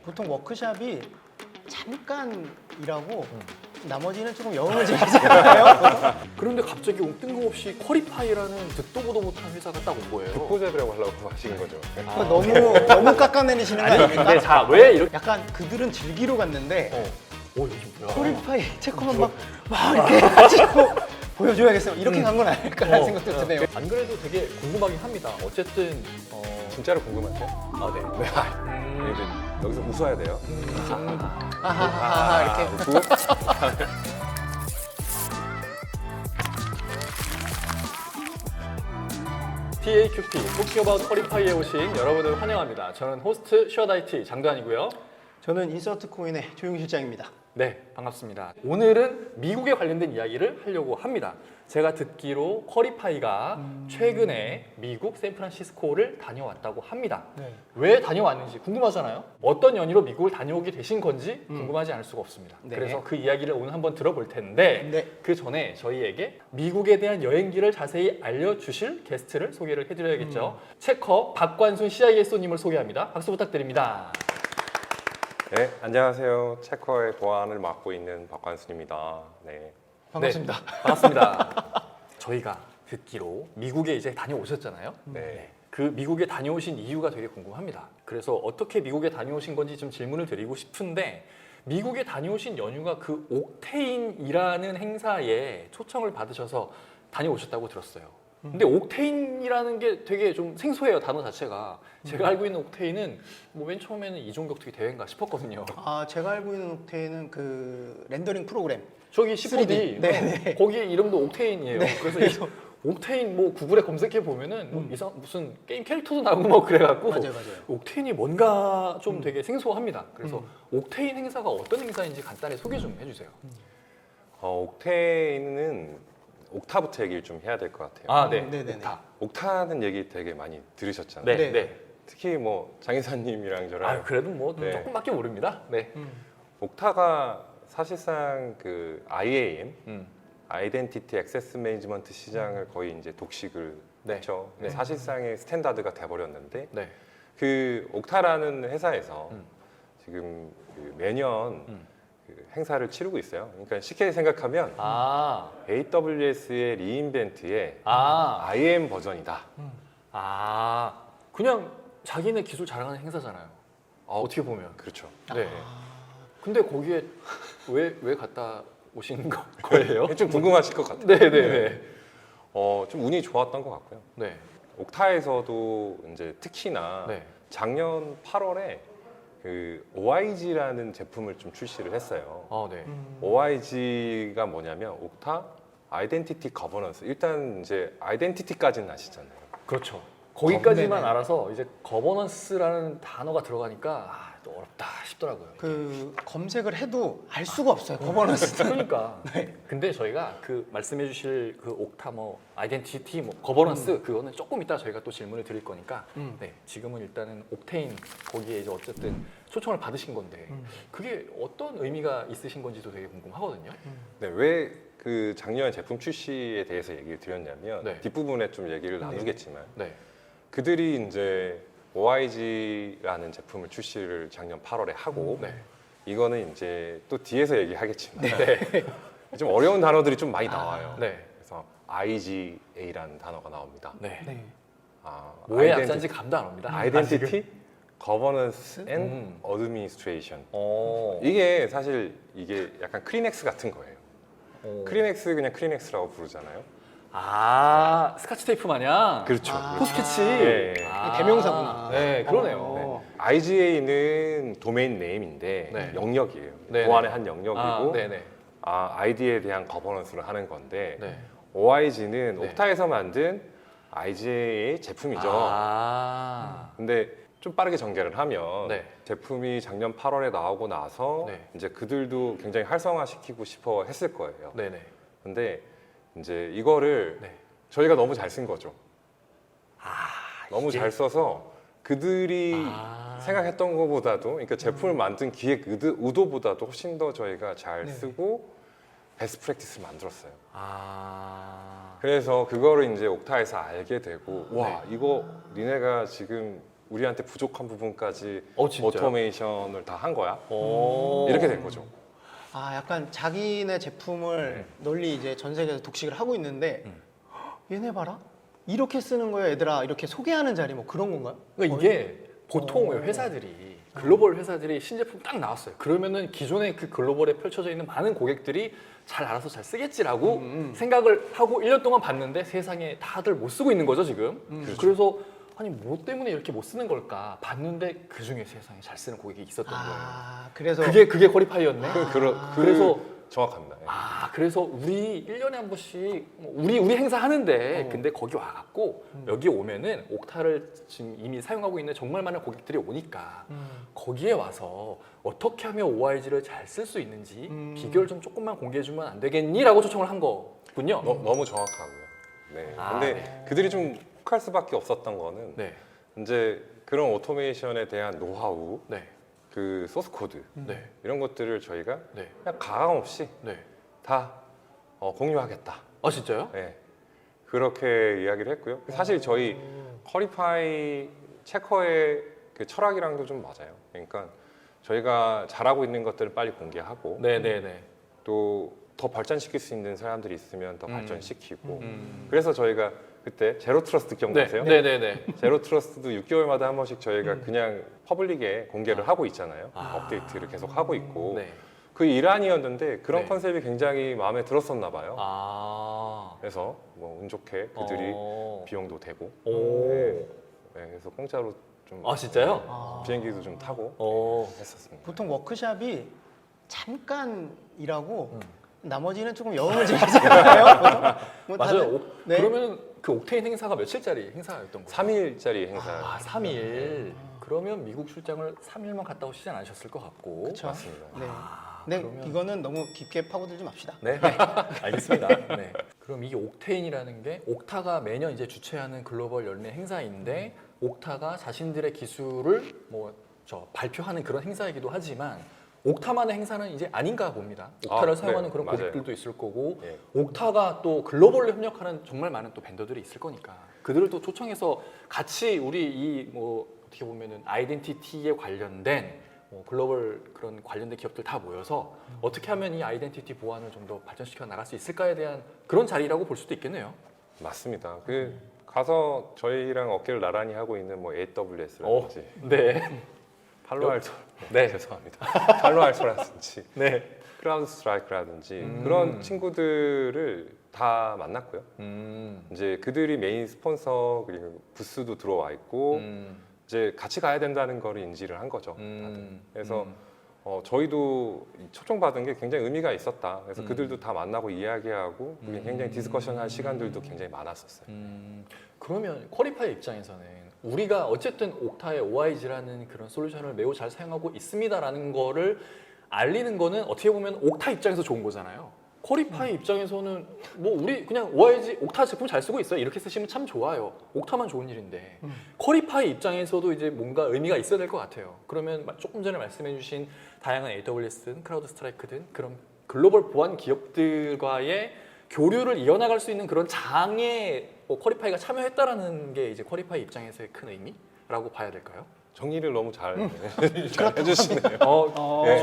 보통 워크샵이 잠깐 일하고 나머지는 조금 여행을 즐기잖아요. 그런데 갑자기 뜬금없이 퀄리파이라는 듣도 보도 못한 회사가 딱 온 거예요. 듣보잡이라고 하려고 하시는 거죠. 너무 깎아내리시는 거 아니 아닙니까? 근데 자 왜 이렇게 약간 그들은 즐기러 갔는데 오 여기 뭐야? 퀄리파이 체크만 막 이렇게 해가지고 보여줘야겠어요. 이렇게 간 건 아닐까라는 생각도 드네요. 안 그래도 되게 궁금하긴 합니다. 어쨌든 진짜로 궁금하세요? 네. 네. 이제 여기서 웃어야 돼요. 하하하하 이렇게. 웃고. TAQT 토킹 어바웃 퀄리파이에 오신 여러분을 환영합니다. 저는 호스트 슈어다이티 장도환이고요. 저는 인서트 코인의 조용 실장입니다. 네, 반갑습니다. 오늘은 미국에 관련된 이야기를 하려고 합니다. 제가 듣기로 퀄리파이가 최근에 미국 샌프란시스코를 다녀왔다고 합니다. 네. 왜 다녀왔는지 궁금하잖아요. 어떤 연유로 미국을 다녀오게 되신 건지 궁금하지 않을 수가 없습니다. 네. 그래서 그 이야기를 오늘 한번 들어볼 텐데 네. 그 전에 저희에게 미국에 대한 여행기를 자세히 알려주실 게스트를 소개를 해드려야겠죠. 체커 박관순 CISO님을 소개합니다. 박수 부탁드립니다. 네, 안녕하세요. 체커의 보안을 맡고 있는 박관순입니다. 네. 반갑습니다. 네, 반갑습니다. 저희가 듣기로 미국에 이제 다녀오셨잖아요. 네. 그 미국에 다녀오신 이유가 되게 궁금합니다. 그래서 어떻게 미국에 다녀오신 건지 좀 질문을 드리고 싶은데 미국에 다녀오신 연유가 그 옥테인이라는 행사에 초청을 받으셔서 다녀오셨다고 들었어요. 근데 옥테인이라는 게 되게 좀 생소해요, 단어 자체가. 제가 알고 있는 옥테인은 뭐 맨 처음에는 이종격 투기 대회인가 싶었거든요. 제가 알고 있는 옥테인은 그 렌더링 프로그램. 저기 10호D 3D. 네. 거기 이름도 옥테인이에요. 네, 그래서 이 옥테인 뭐 구글에 검색해 보면은 뭐 이상 무슨 게임 캐릭터도 나오고 뭐 그래갖고 맞아요. 옥테인이 뭔가 좀 되게 생소합니다. 그래서 옥테인 행사가 어떤 행사인지 간단히 소개 좀 해주세요. 옥테인은 옥타부터 얘기를 좀 해야 될 것 같아요. 아, 네. 네네네. 옥타. 옥타는 얘기 되게 많이 들으셨잖아요. 네, 네. 네. 특히 뭐 장인사님이랑 저랑 아, 그래도 뭐 네. 조금밖에 모릅니다. 네. 옥타가 사실상 그 IAM, 음. 아이덴티티 액세스 매니지먼트 시장을 거의 이제 독식을 네. 했죠. 네. 사실상의 스탠다드가 돼버렸는데 네. 그 옥타라는 회사에서 음. 지금 그 매년 음. 그 행사를 치르고 있어요. 그러니까 쉽게 생각하면 아. AWS의 리인벤트의 아. IAM 버전이다. 아. 그냥 자기네 기술 자랑하는 행사잖아요. 어떻게 보면. 그렇죠. 네. 근데 거기에 왜 갔다 오신 거예요? 좀 궁금하실 것 같아요. 네네네. 좀 운이 좋았던 것 같고요. 네. 옥타에서도 이제 특히나 네. 작년 8월에 그 OIG라는 제품을 좀 출시를 했어요. 네. OIG가 뭐냐면 옥타 아이덴티티 거버넌스. 일단 이제 아이덴티티까지는 아시잖아요. 그렇죠. 거기까지만 네네. 알아서 이제 거버넌스라는 단어가 들어가니까 또 어렵다 싶더라고요. 그 검색을 해도 알 수가 없어요. 거버넌스. 그러니까. 근데 저희가 그 말씀해 주실 그 옥타 뭐 아이덴티티 뭐 거버넌스 그거는 조금 이따 저희가 또 질문을 드릴 거니까 네, 지금은 일단은 옥테인 거기에 이제 어쨌든 초청을 받으신 건데 그게 어떤 의미가 있으신 건지도 되게 궁금하거든요. 네, 왜 그 작년 제품 출시에 대해서 얘기를 드렸냐면 네. 뒷부분에 좀 얘기를 나누겠지만 네. 그들이 이제 OIG라는 제품을 출시를 작년 8월에 하고 네. 이거는 이제 또 뒤에서 얘기하겠지만 네. 좀 어려운 단어들이 좀 많이 나와요. 네. 그래서 IGA라는 단어가 나옵니다. 네. 네. 뭐에 약자인지 감도 안 옵니다. 아이덴티티, 거버넌스 앤 음. 어드미니스트레이션. 어. 이게 사실 이게 약간 크리넥스 같은 거예요. 크리넥스 그냥 크리넥스라고 부르잖아요. 아, 스카치 테이프 마냥? 그렇죠. 포스트치? 예. 대명사구나. 네, 그러네요. IGA는 도메인 네임인데 네. 영역이에요. 네네. 보안의 한 영역이고 네네. ID에 대한 거버넌스를 하는 건데 네. OIG는 네. 옥타에서 만든 IGA의 제품이죠. 근데 좀 빠르게 전개를 하면 네. 제품이 작년 8월에 나오고 나서 네. 이제 그들도 굉장히 활성화시키고 싶어 했을 거예요. 네네. 근데 이제 이거를 네. 저희가 너무 잘 쓴 거죠. 너무 이게- 잘 써서 그들이 생각했던 것보다도 그러니까 제품을 만든 기획 의도보다도 훨씬 더 저희가 잘 네. 쓰고 베스트 프랙티스를 만들었어요. 아. 그래서 그거를 이제 옥타에서 알게 되고 와 네. 이거 니네가 지금 우리한테 부족한 부분까지 진짜요? 오토메이션을 다 한 거야. 오. 이렇게 된 거죠. 아, 약간 자기네 제품을 널리 이제 전 세계에서 독식을 하고 있는데 얘네 봐라. 이렇게 쓰는 거야, 얘들아. 이렇게 소개하는 자리 뭐 그런 건가요? 그러니까 이게 보통 회사들이 글로벌 회사들이 신제품 딱 나왔어요. 그러면은 기존에 그 글로벌에 펼쳐져 있는 많은 고객들이 잘 알아서 잘 쓰겠지라고 생각을 하고 1년 동안 봤는데 세상에 다들 못 쓰고 있는 거죠 지금. 그래서 아니 뭐 때문에 이렇게 못 쓰는 걸까 봤는데 그 중에 세상에 잘 쓰는 고객이 있었던 거예요. 아, 그래서 그게 퀄리파이였네. 그래서 정확합니다. 예. 그래서 우리 1년에 한 번씩 우리 행사 하는데 근데 거기 와갖고 여기 오면은 옥타를 지금 이미 사용하고 있는 정말 많은 고객들이 오니까 거기에 와서 어떻게 하면 OIG를 잘 쓸 수 있는지 비결 좀 조금만 공개해주면 안 되겠니? 라고 초청을 한 거군요. 너무 정확하고요. 네. 아, 근데 네. 그들이 좀 혹할 수밖에 없었던 거는 네, 이제 그런 오토메이션에 대한 노하우, 네, 그 소스 코드 네, 이런 것들을 저희가 네, 그냥 가감 없이 네. 다 공유하겠다. 아 진짜요? 네. 그렇게 이야기를 했고요. 사실 저희 퀄리파이 체커의 그 철학이랑도 좀 맞아요. 그러니까 저희가 잘하고 있는 것들을 빨리 공개하고 네, 네, 네. 또 더 발전시킬 수 있는 사람들이 있으면 더 발전시키고 음. 그래서 저희가 그때 제로 트러스트 기억나세요? 네, 네, 네. 제로 트러스트도 6개월마다 한 번씩 저희가 그냥 퍼블릭에 공개를 하고 있잖아요. 업데이트를 계속 하고 있고 네. 그 일환이었는데 그런 네. 컨셉이 굉장히 마음에 들었었나 봐요. 아. 그래서 뭐 운 좋게 그들이 어. 비용도 되고 오. 네, 그래서 공짜로 좀 아 진짜요? 아, 비행기도 좀 타고 어. 했었습니다. 보통 워크샵이 잠깐 일하고 나머지는 조금 여음을 즐기잖아요. 보통? 뭐 다들? 맞아요. 네. 그러면 그 옥테인 행사가 며칠짜리 행사였던 거예요? 3일짜리 행사 아, 3일. 그러면 미국 출장을 3일만 갔다 오시지 않으셨을 것 같고. 그쵸. 맞습니다. 네. 아, 네, 그러면- 이거는 너무 깊게 파고들지 맙시다. 네, 알겠습니다. 네. 그럼 이게 옥테인이라는 게 옥타가 매년 이제 주최하는 글로벌 열매 행사인데 옥타가 자신들의 기술을 발표하는 그런 행사이기도 하지만 옥타만의 행사는 이제 아닌가 봅니다. 옥타를 아, 사용하는 네, 그런 맞아요. 고객들도 있을 거고 예. 옥타가 또 글로벌로 협력하는 정말 많은 또 벤더들이 있을 거니까 그들을 또 초청해서 같이 우리 이 어떻게 보면은 아이덴티티에 관련된 글로벌 그런 관련된 기업들 다 모여서 어떻게 하면 이 아이덴티티 보안을 좀 더 발전시켜 나갈 수 있을까에 대한 그런 자리라고 볼 수도 있겠네요. 맞습니다. 그 가서 저희랑 어깨를 나란히 하고 있는 뭐 AWS라든지 네, 팔로알토 네, 죄송합니다. 팔로알토라든지 네. 크라우드 스트라이크라든지 그런 친구들을 다 만났고요. 이제 그들이 메인 스폰서 그리고 부스도 들어와 있고 이제 같이 가야 된다는 걸 인지를 한 거죠. 다들. 그래서 저희도 초청받은 게 굉장히 의미가 있었다. 그래서 그들도 다 만나고 이야기하고 굉장히 디스커션할 시간들도 굉장히 많았었어요. 그러면 퀄리파이 입장에서는 우리가 어쨌든 옥타의 OIG라는 그런 솔루션을 매우 잘 사용하고 있습니다라는 거를 알리는 거는 어떻게 보면 옥타 입장에서 좋은 거잖아요. 퀄리파이 입장에서는 뭐 우리 그냥 OIG 옥타 제품 잘 쓰고 있어요. 이렇게 쓰시면 참 좋아요. 옥타만 좋은 일인데 퀄리파이 입장에서도 이제 뭔가 의미가 있어야 될 것 같아요. 그러면 조금 전에 말씀해주신 다양한 AWS든 크라우드 스트라이크든 그런 글로벌 보안 기업들과의 교류를 이어나갈 수 있는 그런 장에 퀄리파이가 참여했다라는 게 이제 퀄리파이 입장에서의 큰 의미라고 봐야 될까요? 정리를 너무 잘 해주시네요. 네.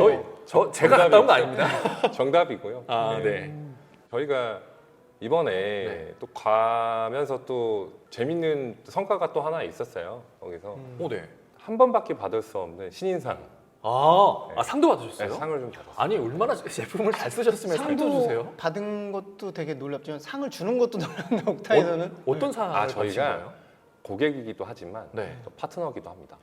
제가 갔다 온 거 아닙니다. 정답이고요. 아, 네. 네. 저희가 이번에 네. 또 가면서 또 재밌는 성과가 또 하나 있었어요. 거기서 오, 네. 한 번밖에 받을 수 없는 신인상 상도 네, 받으셨어요? 상을 좀 받았어요. 아니 얼마나 제품을 잘 쓰셨으면 상도 주세요? 받은 것도 되게 놀랍지만 상을 주는 것도 놀랍네. 옥타에서는. 어떤 상을 받으신 저희가 거예요? 고객이기도 하지만 네. 또 파트너기도 합니다.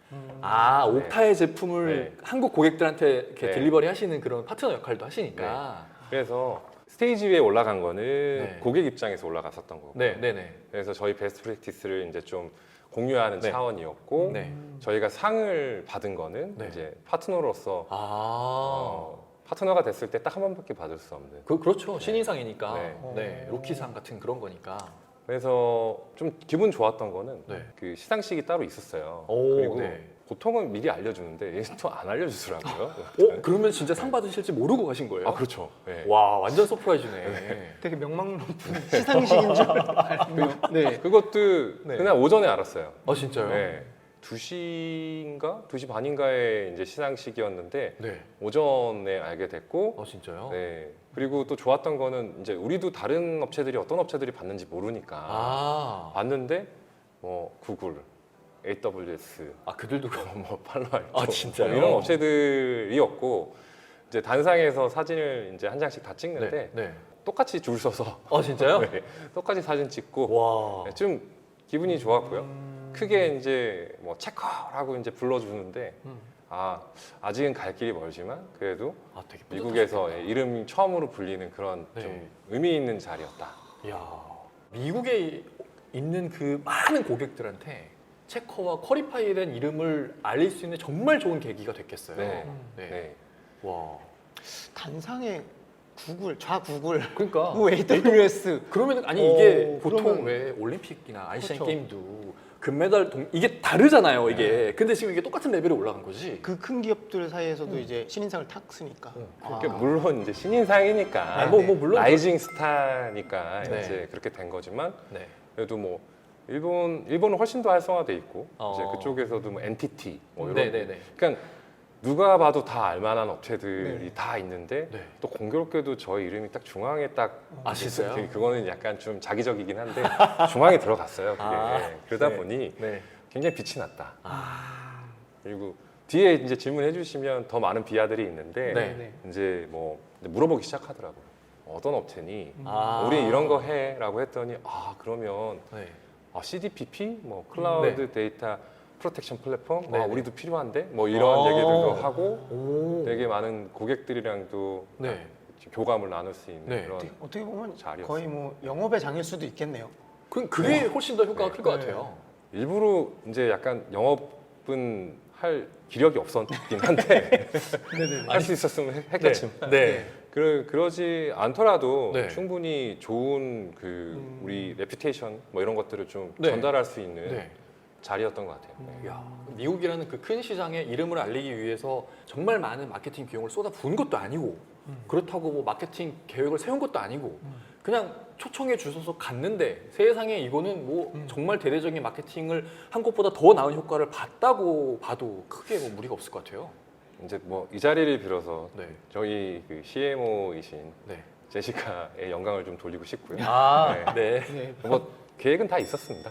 옥타의 제품을 네. 한국 고객들한테 이렇게 네. 딜리버리 하시는 그런 파트너 역할도 하시니까. 그래서 스테이지 위에 올라간 거는 네. 고객 입장에서 올라갔었던 거고. 네, 네, 네. 그래서 저희 베스트 프랙티스를 이제 좀 공유하는 네. 차원이었고 네. 저희가 상을 받은 거는 네. 이제 파트너로서 파트너가 됐을 때 딱 한 번밖에 받을 수 없는. 그렇죠. 신인상이니까. 네. 네. 로키상 같은 그런 거니까. 그래서 좀 기분 좋았던 거는 네. 그 시상식이 따로 있었어요. 오, 그리고 네. 보통은 미리 알려주는데 얘는 또 안 알려주더라고요. 그러면 진짜 상 받으실지 모르고 가신 거예요? 아 그렇죠. 네. 와, 완전 서프라이즈네. 되게 명망 높은 시상식인 줄 알고. 네. 그것도 네. 그날 오전에 알았어요. 진짜요? 네. 2시인가 2시 반인가에 이제 시상식이었는데 네. 오전에 알게 됐고 진짜요? 네. 그리고 또 좋았던 거는 이제 우리도 다른 업체들이 어떤 업체들이 받는지 모르니까 아, 봤는데 뭐 구글, AWS, 그들도 뭐 팔로알토 아, 진짜요? 이런 업체들이었고 이제 단상에서 사진을 이제 한 장씩 다 찍는데 네. 똑같이 줄 서서 진짜요? 네, 똑같이 사진 찍고 와. 네, 좀 기분이 좋았고요. 크게 이제 뭐 체커라고 이제 불러주는데 아직은 갈 길이 멀지만 그래도 되게 미국에서 이름이 처음으로 불리는 그런 네. 좀 의미 있는 자리였다. 야, 미국에 있는 그 많은 고객들한테 체커와 퀄리파이에 대한 이름을 알릴 수 있는 정말 좋은 계기가 됐겠어요. 네. 네. 네. 와. 단상에 구글, 좌구글, 그러니까 뭐 AWS. 그러면 이게 오, 보통 그러면- 왜 올림픽이나 아시안 그렇죠. 게임도 금메달 이게 다르잖아요, 이게. 근데 지금 이게 똑같은 레벨에 올라간 거지. 그 큰 기업들 사이에서도 이제 신인상을 탔으니까. 그러니까 물론 이제 신인상이니까 물론 라이징 스타니까 네. 이제 그렇게 된 거지만 네. 그래도 뭐 일본은 훨씬 더 활성화돼 있고 이제 어. 그쪽에서도 뭐 NTT 뭐 이런 네네네. 그러니까 누가 봐도 다 알만한 업체들이 네. 다 있는데 네. 또 공교롭게도 저희 이름이 딱 중앙에 딱 진짜요? 있어요. 그거는 약간 좀 자기적이긴 한데 중앙에 들어갔어요. 그게. 그러다 네. 보니 네. 굉장히 빛이 났다. 그리고 뒤에 이제 질문해 주시면 더 많은 비하들이 있는데 네. 이제 뭐 물어보기 시작하더라고요. 어떤 업체니? 우리 우리 이런 거 해라고 했더니 그러면 네. CDPP 뭐 클라우드 데이터 프로텍션 플랫폼 네, 네. 우리도 필요한데 뭐 이런 얘기들도 하고 오. 되게 많은 고객들이랑도 네. 교감을 나눌 수 있는 네. 그런 어떻게 보면 자리였어요. 거의 뭐 영업의 장일 수도 있겠네요. 그게 훨씬 더 효과가 클 것 네. 같아요. 일부러 이제 약간 영업은 할 기력이 없었긴 한데 할 수 있었으면 했겠지만 네. 그러지 않더라도 네. 충분히 좋은 그 우리 레퓨테이션 뭐 이런 것들을 좀 네. 전달할 수 있는 네. 자리였던 것 같아요. 네. 야, 미국이라는 그 큰 시장에 이름을 알리기 위해서 정말 많은 마케팅 비용을 쏟아 부은 것도 아니고 그렇다고 뭐 마케팅 계획을 세운 것도 아니고 그냥 초청해 주셔서 갔는데 세상에 이거는 뭐 정말 대대적인 마케팅을 한 것보다 더 나은 효과를 봤다고 봐도 크게 뭐 무리가 없을 것 같아요. 이제 뭐 이 자리를 빌어서 네. 저희 그 CMO이신 네. 제시카의 영광을 좀 돌리고 싶고요. 네. 네. 뭐 계획은 다 있었습니다.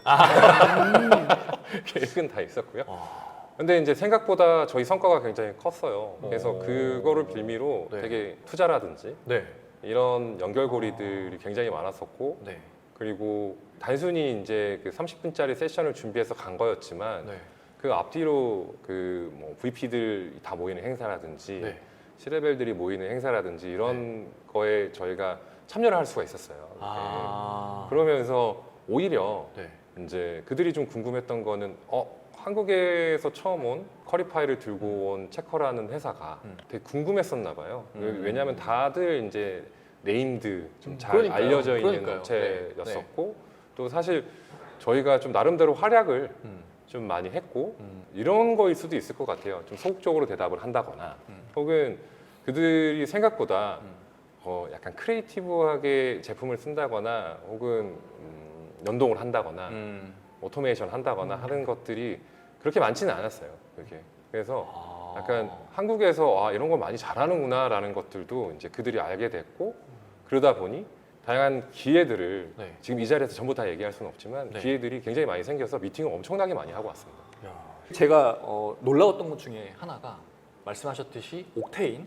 계획은 다 있었고요. 근데 이제 생각보다 저희 성과가 굉장히 컸어요. 그래서 그거를 빌미로 네. 되게 투자라든지 네. 이런 연결고리들이 굉장히 많았었고 네. 그리고 단순히 이제 그 30분짜리 세션을 준비해서 간 거였지만 네. 그 앞뒤로 그 뭐 VP들 다 모이는 행사라든지 네. C레벨들이 모이는 행사라든지 이런 거에 저희가 참여를 할 수가 있었어요. 아. 그러면서 오히려 네. 이제 그들이 좀 궁금했던 거는 한국에서 처음 온 퀄리파이를 들고 온 체커라는 회사가 되게 궁금했었나 봐요. 왜냐하면 다들 이제 네임드 좀 잘 그러니까요. 알려져 있는 그러니까요. 업체였었고 또 사실 저희가 좀 나름대로 활약을 좀 많이 했고 이런 거일 수도 있을 것 같아요. 좀 소극적으로 대답을 한다거나 혹은 그들이 생각보다 약간 크리에이티브하게 제품을 쓴다거나 혹은 연동을 한다거나 오토메이션 한다거나 하는 것들이 그렇게 많지는 않았어요. 그게. 그래서 약간 한국에서 이런 거 많이 잘하는구나라는 것들도 이제 그들이 알게 됐고 그러다 보니 다양한 기회들을 네. 지금 이 자리에서 전부 다 얘기할 수는 없지만 네. 기회들이 굉장히 많이 생겨서 미팅을 엄청나게 많이 하고 왔습니다. 제가 놀라웠던 것 중에 하나가 말씀하셨듯이 옥테인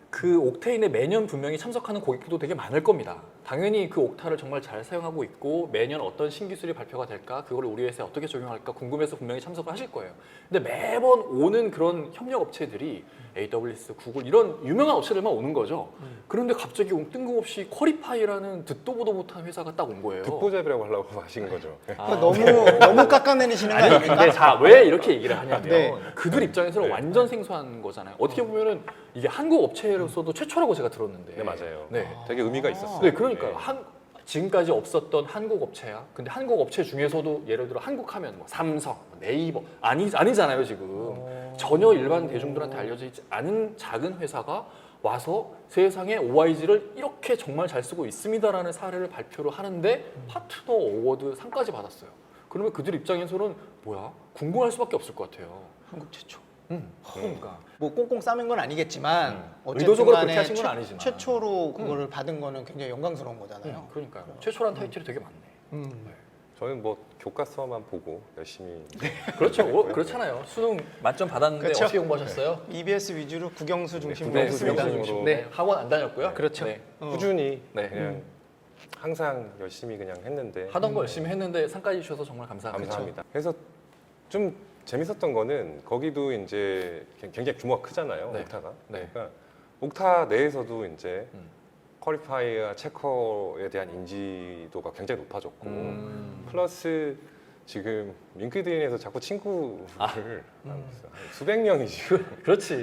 그 옥테인에 매년 분명히 참석하는 고객들도 되게 많을 겁니다. 당연히 그 옥타를 정말 잘 사용하고 있고 매년 어떤 신기술이 발표가 될까 그걸 우리 회사에 어떻게 적용할까 궁금해서 분명히 참석을 하실 거예요. 근데 매번 오는 그런 협력 업체들이 AWS, 구글 이런 유명한 업체들만 오는 거죠. 그런데 갑자기 뜬금없이 퀄리파이라는 듣도 보도 못한 회사가 딱 온 거예요. 듣보잡이라고 하려고 하신 거죠. 너무 깎아내리시는 거 아니 아닙니까? 근데 자 왜 이렇게 얘기를 하냐면 네. 그들 입장에서는 완전 생소한 거잖아요. 어떻게 보면은 이게 한국 업체로서도 최초라고 제가 들었는데. 네, 맞아요. 네. 되게 의미가 있었어요. 네, 그러니까요. 네. 지금까지 없었던 한국 업체야. 근데 한국 업체 중에서도 예를 들어 한국 하면 뭐 삼성, 네이버 아니잖아요 지금. 전혀 일반 대중들한테 알려져 있지 않은 작은 회사가 와서 세상에 OIG를 이렇게 정말 잘 쓰고 있습니다라는 사례를 발표를 하는데 파트너 어워드 상까지 받았어요. 그러면 그들 입장에서는 뭐야? 궁금할 수밖에 없을 것 같아요. 한국 최초. 그러니까. 뭐 꽁꽁 싸맨 건 아니겠지만 어쨌든 의도적으로 간에 그렇게 하신 건 아니지만. 최초로 그거를 받은 거는 굉장히 영광스러운 거잖아요. 그러니까요. 최초란 타이틀이 되게 많네. 음. 저는 뭐 교과서만 보고 열심히 그렇죠. 그렇잖아요. 수능 만점 받았는데 그렇죠. 어떻게 공부하셨어요? EBS 위주로 국영수 중심으로 네, 했습니다. 국영수 중심으로. 네, 학원 안 다녔고요. 그렇죠. 네. 꾸준히 네. 그냥 항상 열심히 그냥 했는데 하던 거 열심히 했는데 상까지 주셔서 정말 감사합니다. 감사합니다. 그래서 좀 재밌었던 거는 거기도 이제 굉장히 규모가 크잖아요. 네. 옥타가. 네. 그러니까 옥타 내에서도 이제 음. 퀄리파이와 체커에 대한 인지도가 굉장히 높아졌고 플러스 지금 링크드인에서 자꾸 친구를 한 수백 명이 지금 그렇지.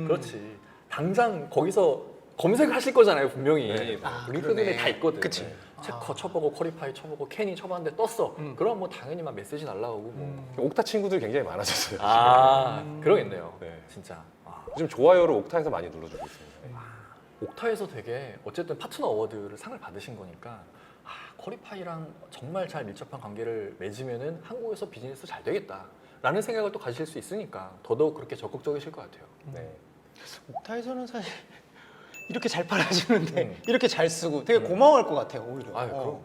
그렇지. 당장 거기서 검색을 하실 거잖아요, 분명히. 네. 링크드인에 그러네. 다 있거든. 그치. 체커 쳐보고 퀄리파이 쳐보고 캐니 쳐봤는데 떴어. 그럼 뭐 당연히 막 메시지 날라오고 뭐. 옥타 친구들이 굉장히 많아졌어요. 그러겠네요. 네. 진짜. 요즘 좋아요를 옥타에서 많이 눌러주고 있습니다. 옥타에서 되게 어쨌든 파트너 어워드를 상을 받으신 거니까 퀄리파이랑 정말 잘 밀접한 관계를 맺으면은 한국에서 비즈니스 잘 되겠다라는 생각을 또 가지실 수 있으니까 더더욱 그렇게 적극적이실 것 같아요. 네. 옥타에서는 사실 이렇게 잘 팔아주는데 이렇게 잘 쓰고 되게 고마워할 것 같아요, 오히려. 아유, 그럼.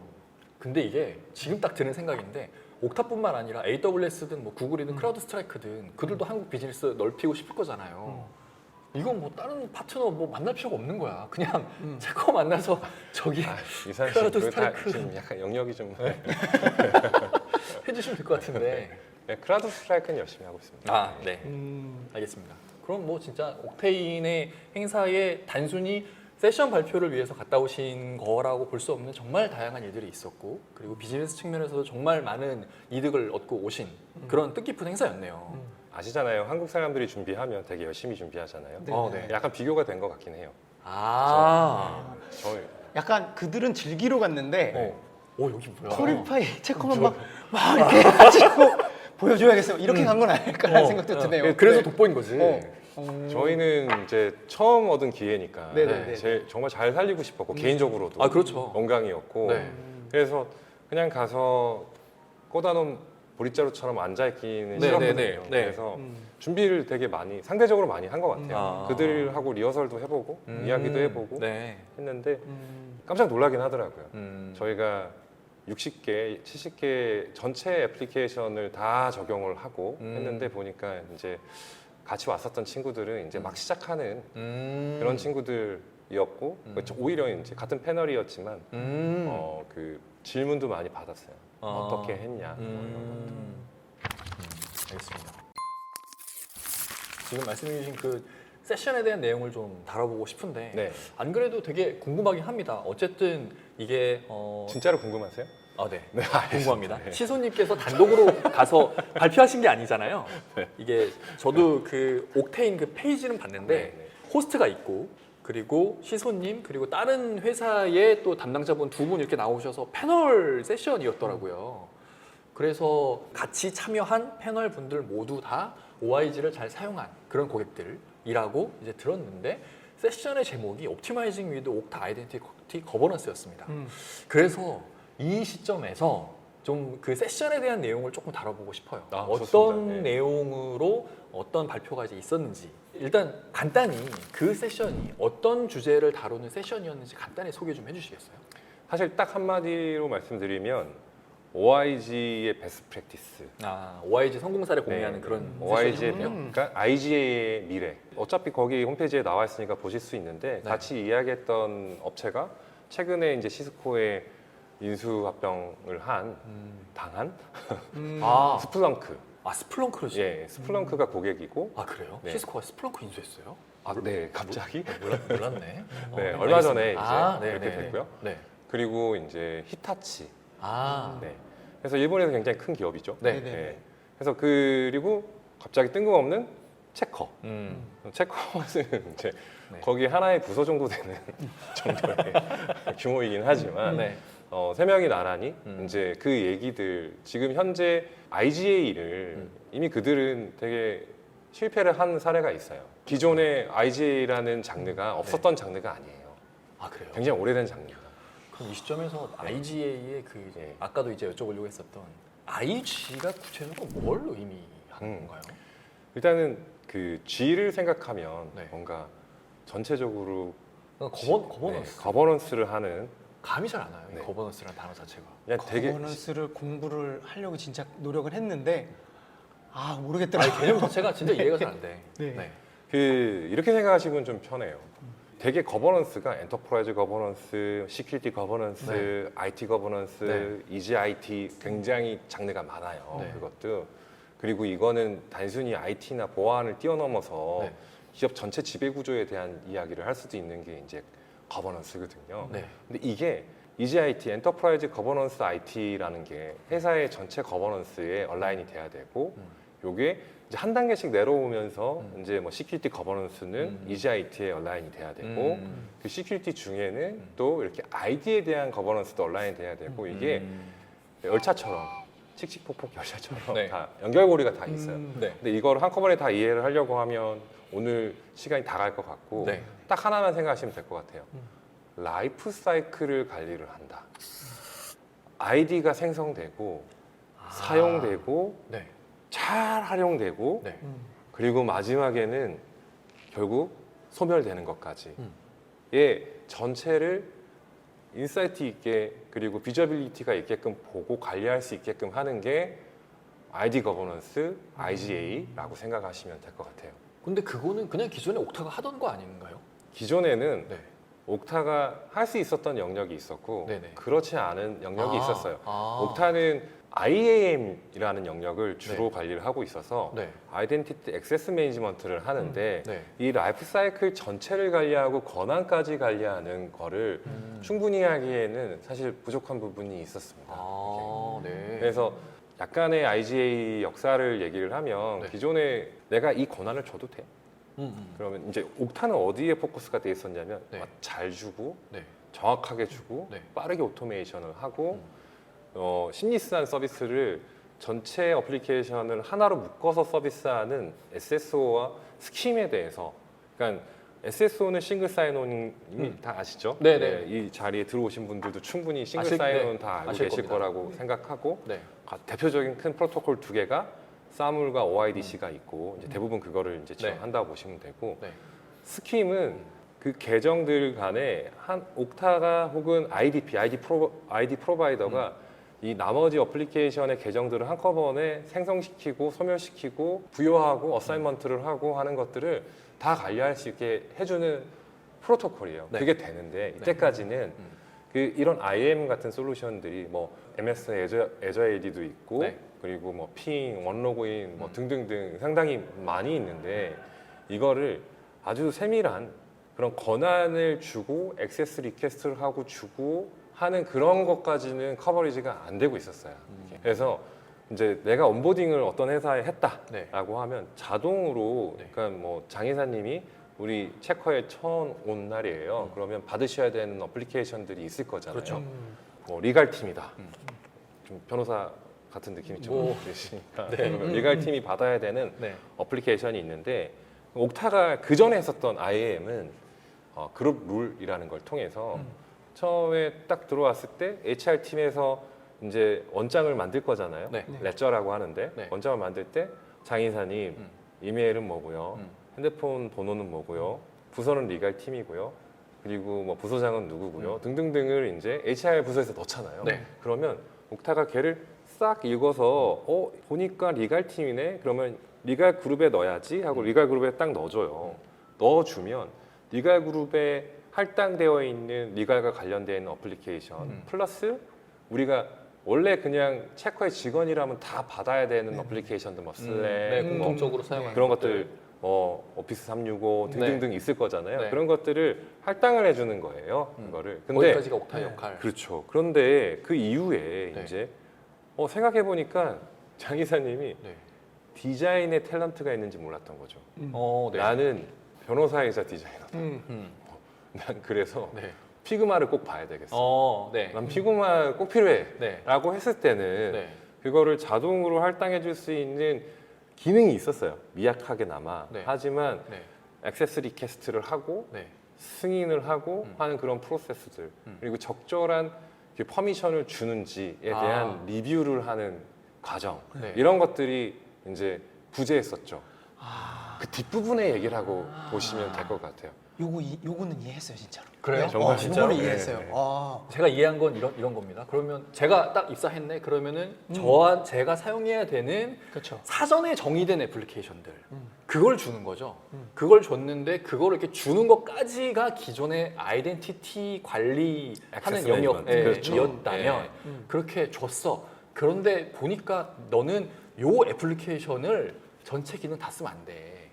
근데 이게 지금 딱 드는 생각인데 옥타뿐만 아니라 AWS든 뭐 구글이든 크라우드 스트라이크든 그들도 한국 비즈니스 넓히고 싶을 거잖아요. 이건 뭐 다른 파트너 뭐 만날 필요가 없는 거야. 그냥 체커 만나서 저기 이사람 씨 크라우드 그거 다 스트라이크. 지금 약간 영역이 좀 해주시면 될 것 같은데. 네, 크라우드 스트라이크는 열심히 하고 있습니다. 네. 알겠습니다. 그럼 뭐 진짜 옥테인의 행사에 단순히 세션 발표를 위해서 갔다 오신 거라고 볼 수 없는 정말 다양한 일들이 있었고 그리고 비즈니스 측면에서도 정말 많은 이득을 얻고 오신 그런 뜻깊은 행사였네요. 아시잖아요. 한국 사람들이 준비하면 되게 열심히 준비하잖아요. 네. 네. 약간 비교가 된 것 같긴 해요. 저희 약간 그들은 즐기러 갔는데 여기 뭐야? 퀄리파이 체커만 막 이렇게 해가지고 보여줘야겠어. 이렇게 간 건 아닐까라는 생각도 드네요. 그래서 네. 돋보인 거지. 저희는 이제 처음 얻은 기회니까 네네네. 정말 잘 살리고 싶었고 개인적으로도 그렇죠. 영광이었고 네. 그래서 그냥 가서 꽂아놓은 보릿자루처럼 앉아있기는 네, 싫었거든요. 네, 네. 그래서 준비를 되게 상대적으로 많이 한 것 같아요. 아. 그들하고 리허설도 해보고 이야기도 해보고 네. 했는데 깜짝 놀라긴 하더라고요. 음. 저희가 60개, 70개 전체 애플리케이션을 다 적용을 하고 했는데 보니까 이제 같이 왔었던 친구들은 이제 막 시작하는 그런 친구들이었고 오히려 이제 같은 패널이었지만 그 질문도 많이 받았어요. 어떻게 했냐 뭐 이런 것들. 알겠습니다. 지금 말씀해 주신 그 세션에 대한 내용을 좀 다뤄보고 싶은데 네. 안 그래도 되게 궁금하긴 합니다. 어쨌든 이게 진짜로 궁금하세요? 네. 네, 궁금합니다. 네. 시소님께서 단독으로 가서 발표하신 게 아니잖아요. 이게 저도 그 옥테인 그 페이지는 봤는데 네. 호스트가 있고 그리고 시소님 그리고 다른 회사의 또 담당자분 두 분 이렇게 나오셔서 패널 세션이었더라고요. 그래서 같이 참여한 패널 분들 모두 다 OIG를 잘 사용한 그런 고객들이라고 이제 들었는데 세션의 제목이 Optimizing with Okta Identity Governance였습니다. 그래서 이 시점에서 좀 그 세션에 대한 내용을 조금 다뤄보고 싶어요. 어떤 좋습니다. 네. 내용으로 어떤 발표가 이제 있었는지 일단 간단히 그 세션이 어떤 주제를 다루는 세션이었는지 간단히 소개 좀 해주시겠어요? 사실 딱 한마디로 말씀드리면 OIG의 베스트 프랙티스 OIG 성공 사례 공유하는 네. 그런 OIG의 세션이군요. 그러니까 IGA의 미래. 어차피 거기 홈페이지에 나와 있으니까 보실 수 있는데 네. 같이 이야기했던 업체가 최근에 이제 시스코에 인수합병을 당한 스플렁크. 스플렁크를 예, 스플렁크가 고객이고. 그래요? 네. 시스코가 스플렁크 인수했어요? 네, 갑자기. 몰랐네. 네, 얼마 전에 이제 네, 그렇게 네, 됐고요. 네. 그리고 이제 히타치. 아, 네. 그래서 일본에서 굉장히 큰 기업이죠. 네. 네. 그래서 그리고 갑자기 뜬금없는 체커. 체커는 이제 네. 거기 하나의 부서 정도 되는 정도의 규모이긴 하지만 네. 세 명이 나란히 이제 그 얘기들 지금 현재 IGA를 이미 그들은 되게 실패를 한 사례가 있어요. 기존의 IGA라는 장르가 없었던 장르가 아니에요. 그래요? 굉장히 오래된 장르입니다. 그럼 이 시점에서 IGA의 그 이제 아까도 이제 여쭤보려고 했었던 IG가 구체적으로 뭘 의미하는 건가요? 일단은 그 G를 생각하면 네. 뭔가 전체적으로 그러니까 거버넌스. 네, 거버넌스를 하는 감이 잘 안 와요. 이 네. 거버넌스라는 단어 자체가. 그냥 되게 거버넌스를 공부를 하려고 진짜 노력을 했는데 모르겠더라고요. 아니, 개념 자체가 진짜 이해가 잘 안 돼. 네. 그 이렇게 생각하시면 좀 편해요. 되게 거버넌스가 엔터프라이즈 거버넌스, 시큐리티 거버넌스, 네. IT 거버넌스, 네. 이지 IT 굉장히 장르가 많아요. 네. 그것도 그리고 이거는 단순히 IT나 보안을 뛰어넘어서 네. 기업 전체 지배 구조에 대한 이야기를 할 수도 있는 게 이제 거버넌스거든요. 네. 근데 이게 이지 IT, 엔터프라이즈 거버넌스 IT라는 게 회사의 전체 거버넌스에 얼라인이 돼야 되고 요게 이제 한 단계씩 내려오면서 이제 뭐 시큐리티 거버넌스는 이지 IT에 얼라인이 돼야 되고 그 시큐리티 중에는 또 이렇게 아이디에 대한 거버넌스도 얼라인이 돼야 되고 이게 열차처럼 칙칙폭폭 열차처럼 네. 다 연결고리가 다 있어요. 네. 근데 이걸 한꺼번에 다 이해를 하려고 하면 오늘 시간이 다 갈 것 같고 네. 딱 하나만 생각하시면 될 것 같아요. 라이프 사이클을 관리를 한다. 아이디가 생성되고 사용되고 네. 잘 활용되고 네. 그리고 마지막에는 결국 소멸되는 것까지 의 전체를 인사이트 있게 그리고 비저빌리티가 있게끔 보고 관리할 수 있게끔 하는 게 아이디 거버넌스, IGA라고 생각하시면 될 것 같아요. 근데 그거는 그냥 기존에 옥타가 하던 거 아닌가요? 기존에는 네. 옥타가 할 수 있었던 영역이 있었고 네네. 그렇지 않은 영역이 있었어요. 아. 옥타는 IAM이라는 영역을 주로 네. 관리를 하고 있어서 네. 아이덴티티 액세스 매니지먼트를 하는데 네. 이 라이프 사이클 전체를 관리하고 권한까지 관리하는 거를 충분히 하기에는 사실 부족한 부분이 있었습니다. 아, 네. 그래서 약간의 IGA 역사를 얘기를 하면 네. 기존에 내가 이 권한을 줘도 돼? 그러면 이제 옥타는 어디에 포커스가 돼 있었냐면 네. 잘 주고 네. 정확하게 주고 네. 빠르게 오토메이션을 하고 심리스한 서비스를 전체 어플리케이션을 하나로 묶어서 서비스하는 SSO와 스킴에 대해서 그러니까 SSO는 싱글 사인온이 다 아시죠? 네네. 이 자리에 들어오신 분들도 충분히 싱글 아실- 사인온 네. 다 알고 아실 계실 겁니다. 거라고 생각하고 네. 대표적인 큰 프로토콜 두 개가 사물과 OIDC가 있고 이제 대부분 그거를 이제 지원한다고 보시면 되고 네. 스킴은 그 계정들 간에 한 옥타가 혹은 아이디 프로바이더가 이 나머지 어플리케이션의 계정들을 한꺼번에 생성시키고 소멸시키고 부여하고 어사인먼트를 하고 하는 것들을 다 관리할 수 있게 해주는 프로토콜이에요. 네. 그게 되는데 이때까지는 그 이런 IAM 같은 솔루션들이 뭐 MS 애저 AD도 있고 네. 그리고 뭐 핑, 원로그인 뭐 등등등 상당히 많이 있는데 이거를 아주 세밀한 그런 권한을 주고 액세스 리퀘스트를 하고 주고 하는 그런 것까지는 커버리지가 안 되고 있었어요. 그래서 이제 내가 온보딩을 어떤 회사에 했다라고 네. 하면 자동으로 네. 그러니까 뭐 장의사님이 우리 체커에 처음 온 날이에요. 그러면 받으셔야 되는 어플리케이션들이 있을 거잖아요. 그렇죠. 뭐 리갈 팀이다. 좀 변호사 같은 느낌이 좀 뭐. 드시니까 네. 그러면 리갈 팀이 받아야 되는 네. 어플리케이션이 있는데 옥타가 그 전에 했었던 IAM은 그룹 룰이라는 걸 통해서 처음에 딱 들어왔을 때 HR 팀에서 이제 원장을 만들 거잖아요. 네. 레저라고 하는데 네. 원장을 만들 때 장의사님 이메일은 뭐고요, 음. 핸드폰 번호는 뭐고요, 부서는 리갈 팀이고요, 그리고 뭐 부서장은 누구고요, 등등등을 이제 HR 부서에서 넣잖아요. 네. 그러면 옥타가 걔를 싹 읽어서 보니까 리갈 팀이네. 그러면 리갈 그룹에 넣어야지 하고 리갈 그룹에 딱 넣어줘요. 넣어주면 리갈 그룹에 할당되어 있는 리갈과 관련된 어플리케이션 플러스 우리가 원래 그냥 체커의 직원이라면 다 받아야 되는 어플리케이션들 뭐 슬랙, 네, 뭐 공통적으로 사용하는 그런 것들 오피스 365 등등등 있을 거잖아요. 네. 그런 것들을 할당을 해주는 거예요. 그거를. 근데 거기까지가 옥타의 역할. 그렇죠. 그런데 그 이후에 네. 이제 생각해 보니까 장 이사님이 네. 디자인에 탤런트가 있는지 몰랐던 거죠. 네. 나는 변호사이자 디자이너다. 음. 난 그래서 네. 피그마를 꼭 봐야 되겠어. 네. 난 피그마 꼭 필요해. 네. 라고 했을 때는 네. 그거를 자동으로 할당해 줄 수 있는 기능이 있었어요. 미약하게나마. 네. 하지만 네. 액세스 리퀘스트를 하고 네. 승인을 하고 하는 그런 프로세스들 그리고 적절한 그 퍼미션을 주는지에 대한 리뷰를 하는 과정 네. 이런 것들이 이제 부재했었죠. 그 뒷부분의 얘기를 하고 보시면 될 것 같아요. 요거는 이해했어요 진짜로. 그래요? 정말 요거는 진짜로? 이해했어요. 네. 제가 이해한 건 이런 겁니다. 그러면 제가 딱 입사했네. 그러면은 제가 사용해야 되는 그렇죠. 사전에 정의된 애플리케이션들 그걸 주는 거죠. 그걸 줬는데 그걸 이렇게 주는 것까지가 기존의 아이덴티티 관리하는 액세스 매니지먼트. 그렇죠. 영역이었다면 네. 그렇게 줬어. 그런데 보니까 너는 요 애플리케이션을 전체 기능 다 쓰면 안 돼.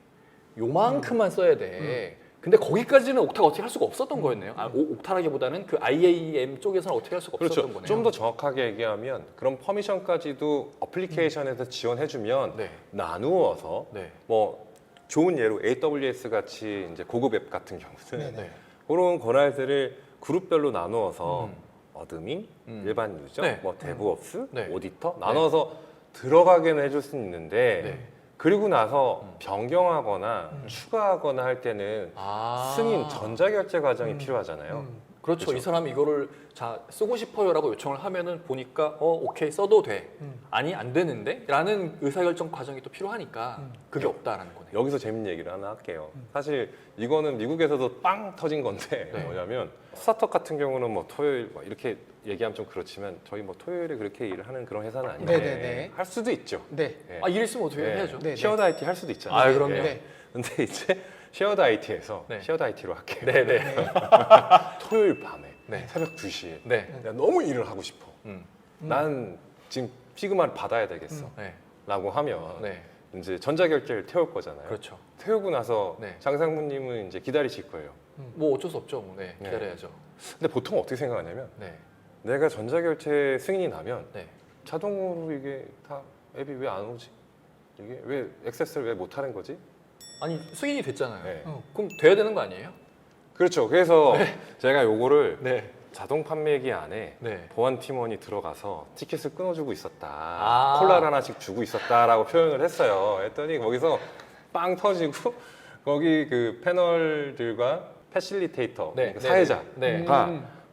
요만큼만 써야 돼. 근데 거기까지는 옥타가 어떻게 할 수가 없었던 거였네요. 옥타라기보다는 그 IAM 쪽에서는 어떻게 할 수가 없었던 그렇죠. 거네요. 좀 더 정확하게 얘기하면 그런 퍼미션까지도 어플리케이션에서 지원해주면 네. 나누어서 네. 뭐 좋은 예로 AWS 같이 이제 고급 앱 같은 경우는 네. 그런 권한들을 그룹별로 나누어서 어드민, 일반 유저, 네. 뭐 데브옵스, 네. 오디터 나눠서 들어가게는 해줄 수 있는데 네. 그리고 나서 변경하거나 추가하거나 할 때는 승인 전자결제 과정이 필요하잖아요. 그렇죠. 그렇죠. 이 사람이 이거를 자 쓰고 싶어요라고 요청을 하면은 보니까 오케이 써도 돼. 아니 안 되는데라는 의사결정 과정이 또 필요하니까 그게 없다라는 거네요. 여기서 재밌는 얘기를 하나 할게요. 사실 이거는 미국에서도 빵 터진 건데 네. 뭐냐면 스타트업 같은 경우는 뭐 토요일 뭐 이렇게 얘기하면 좀 그렇지만 저희 뭐 토요일에 그렇게 일을 하는 그런 회사는 아닌데 네네네. 할 수도 있죠. 네. 네. 일 있으면 어떻게 네. 해야죠? 네. 쉐어드 IT 할 수도 있잖아요. 아, 그럼요. 네. 근데 이제 쉐어드 IT에서 네. 쉐어드 IT로 할게요. 네네. 토요일 밤에 네. 새벽 2시에 네. 내가 너무 일을 하고 싶어. 음. 난 지금 시그마를 받아야 되겠어. 네. 라고 하면 네. 이제 전자결제를 태울 거잖아요. 그렇죠. 태우고 나서 네. 장상무님은 이제 기다리실 거예요. 뭐 어쩔 수 없죠. 네. 네. 기다려야죠. 근데 보통 어떻게 생각하냐면 네. 내가 전자결제 승인이 나면 네. 자동으로 이게 다 앱이 왜 안 오지? 이게 왜 액세스를 왜 못 하는 거지? 아니 승인이 됐잖아요. 네. 그럼 돼야 되는 거 아니에요? 그렇죠. 그래서 제가 요거를 네. 자동 판매기 안에 네. 보안 팀원이 들어가서 티켓을 끊어주고 있었다. 아. 콜라를 하나씩 주고 있었다라고 표현을 했어요. 했더니 거기서 빵 터지고 거기 그 패널들과 패실리테이터, 네. 그러니까 네. 사회자가 네.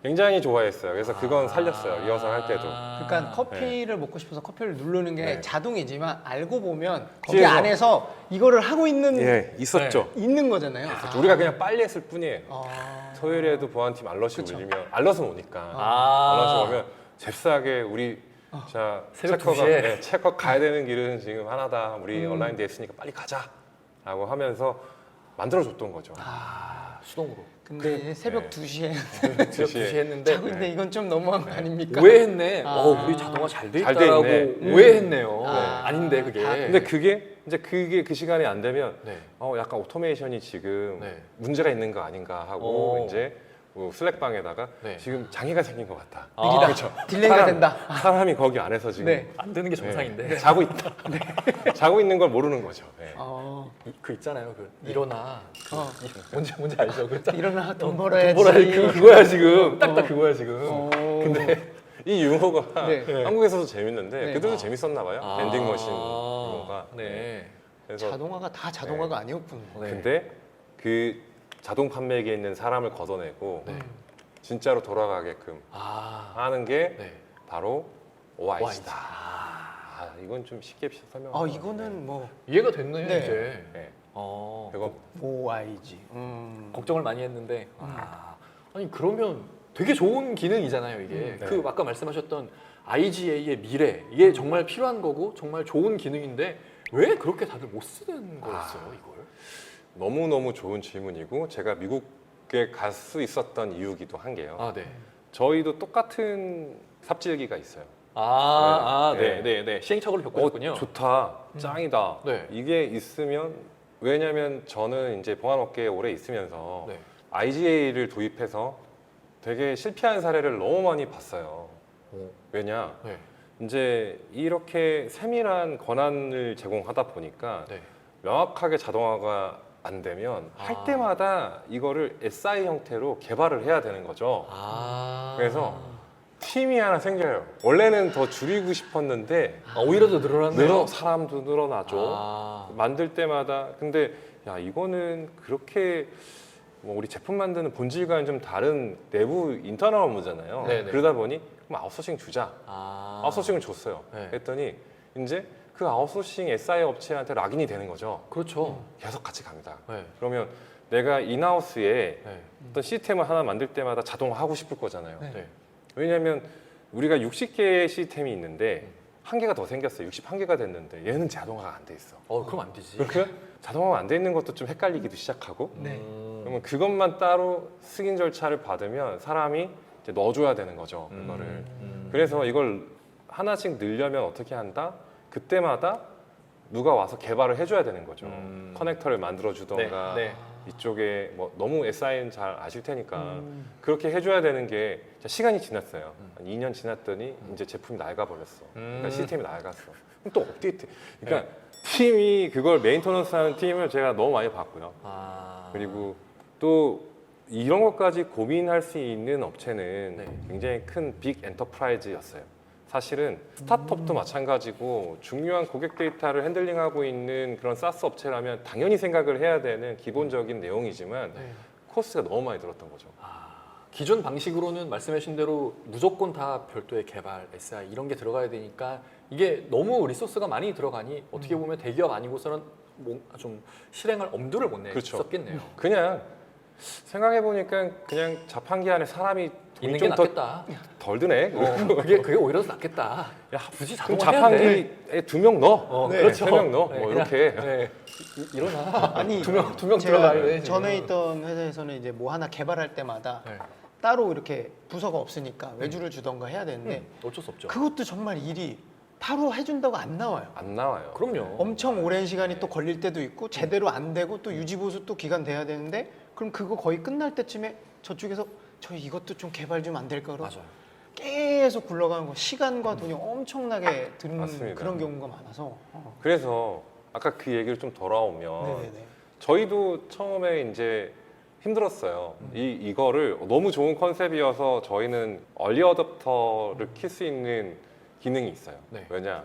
굉장히 좋아했어요. 그래서 그건 살렸어요. 리허설 할 때도. 그러니까 커피를 먹고 싶어서 커피를 누르는 게 네. 자동이지만 알고 보면 거기 뒤에서. 안에서 이거를 하고 있는 예, 있었죠. 있는 거잖아요. 우리가 그냥 빨리 했을 뿐이에요. 아. 토요일에도 보안팀 알럿이 그쵸. 울리면 알럿은 오니까 아. 알럿이 오면 잽싸게 우리 자 새벽 체커가 2시에? 네, 체커 가야 되는 길은 지금 하나다. 우리 온라인 돼 있으니까 빨리 가자라고 하면서 만들어줬던 거죠. 수동으로. 근데 이제 새벽 네. 2시에 새벽 2시에 했는데 자고 있는데 이건 좀 너무한 거 아닙니까? 오해했네. 아. 우리 자동화 잘 돼 잘돼 있다라고 있네. 오해했네요. 아. 아닌데 그게. 근데 그게 그 시간이 안 되면 네. 약간 오토메이션이 지금 네. 문제가 있는 거 아닌가 하고 오. 이제 슬랙방에다가 네. 지금 장애가 생긴 것 같다. 아. 그렇죠. 딜레이가 된다. 사람이 거기 안에서 지금 네. 안 되는 게 정상인데. 네, 자고 있다. 자고 있는 걸 모르는 거죠. 네. 그 있잖아요. 그 일어나. 어. 뭔지 알죠? 그 딱 일어나 돈 벌어야지. 뭐라 그거야 지금. 딱딱 그거야 지금. 근데 이 유머가 네. 한국에서도 재밌는데 네. 그들도 재밌었나 봐요. 아. 밴딩 머신 유머가. 네. 그래서 자동화가 다 자동화가 아니었군요. 네. 근데 그 자동 판매기에 있는 사람을 걷어내고 네. 진짜로 돌아가게끔 아. 하는 게 네. 바로 OIC다. 아. 이건 좀 쉽게 설명. 이거는 뭐 이해가 됐네요 네. 이제. 네. 어. 이거 OIG. 걱정을 많이 했는데 아니 그러면 되게 좋은 기능이잖아요 이게. 네. 그 아까 말씀하셨던 IGA의 미래 이게 정말 필요한 거고 정말 좋은 기능인데 왜 그렇게 다들 못 쓰는 거였어요 이걸? 너무너무 좋은 질문이고 제가 미국에 갈 수 있었던 이유기도 한 게요. 아 네. 저희도 똑같은 삽질기가 있어요. 네. 시행착오를 겪으셨군요. 좋다, 짱이다. 네. 이게 있으면 왜냐면 저는 이제 보안업계에 오래 있으면서 네. IGA를 도입해서 되게 실패한 사례를 너무 많이 봤어요. 왜냐? 네. 이제 이렇게 세밀한 권한을 제공하다 보니까 네. 명확하게 자동화가 안 되면 할 아. 때마다 이거를 SI 형태로 개발을 해야 되는 거죠. 그래서 팀이 하나 생겨요. 원래는 더 줄이고 싶었는데 오히려 더 늘어났네요. 사람도 늘어나죠. 만들 때마다 근데 야 이거는 그렇게 뭐 우리 제품 만드는 본질과는 좀 다른 내부 인터널 업무잖아요. 네네. 그러다 보니 그럼 아웃소싱 주자. 아. 아웃소싱을 줬어요. 네. 했더니 이제 그 아웃소싱 SI 업체한테 락인이 되는 거죠. 그렇죠. 계속 같이 갑니다. 네. 그러면 내가 인하우스에 네. 어떤 시스템을 하나 만들 때마다 자동화하고 싶을 거잖아요. 네. 왜냐하면 우리가 60개의 시스템이 있는데 한 개가 더 생겼어요. 61개가 됐는데 얘는 자동화가 안 돼 있어. 그럼 안 되지. 그러면 자동화가 안 돼 있는 것도 좀 헷갈리기도 시작하고 네. 그러면 그것만 따로 승인 절차를 받으면 사람이 이제 넣어줘야 되는 거죠. 그거를. 그래서 이걸 하나씩 늘려면 어떻게 한다? 그때마다 누가 와서 개발을 해줘야 되는 거죠. 커넥터를 만들어 주던가 네. 이쪽에 뭐 너무 SI는 잘 아실 테니까 그렇게 해줘야 되는 게 시간이 지났어요. 한 2년 지났더니 이제 제품이 낡아버렸어. 그러니까 시스템이 낡았어. 그럼 또 업데이트. 그러니까 팀이 그걸 메인터넌스하는 팀을 제가 너무 많이 봤고요. 그리고 또 이런 것까지 고민할 수 있는 업체는 네. 굉장히 큰 빅 엔터프라이즈였어요. 사실은 스타트업도 마찬가지고 중요한 고객 데이터를 핸들링하고 있는 그런 사스 업체라면 당연히 생각을 해야 되는 기본적인 내용이지만 네. 코스트가 너무 많이 들었던 거죠. 기존 방식으로는 말씀하신 대로 무조건 다 별도의 개발, SI 이런 게 들어가야 되니까 이게 너무 리소스가 많이 들어가니 어떻게 보면 대기업 아니고서는 좀 실행할 엄두를 못 그렇죠. 냈었겠네요. 그냥 생각해 보니까 그냥 자판기 안에 사람이 있는 게 좀 낫겠다. 덜 드네. 그게 오히려 더 낫겠다. 야, 굳이 그럼 자동화 해야 돼. 자판기에 2명 넣어. 네. 그렇죠. 3명 넣어. 네, 뭐 그냥, 이렇게. 네. 일어나. 아니 두 명 제가 들어가야 전에 있던 회사에서는 이제 뭐 하나 개발할 때마다 네. 따로 이렇게 부서가 없으니까 외주를 주던가 해야 되는데 어쩔 수 없죠. 그것도 정말 일이 바로 해준다고 안 나와요. 안 나와요. 그럼요. 엄청 오랜 시간이 또 걸릴 때도 있고 제대로 안 되고 또 유지보수 또 기간 돼야 되는데 그럼 그거 거의 끝날 때쯤에 저쪽에서 저희 이것도 좀 개발 좀 안 될까 그러고 맞아요. 계속 굴러가는 거 시간과 돈이 엄청나게 드는 맞습니다. 그런 경우가 많아서 그래서 아까 그 얘기를 좀 돌아오면 네네네. 저희도 처음에 이제 힘들었어요. 이거를 너무 좋은 컨셉이어서 저희는 얼리 어댑터를 킬 수 있는 기능이 있어요. 네. 왜냐?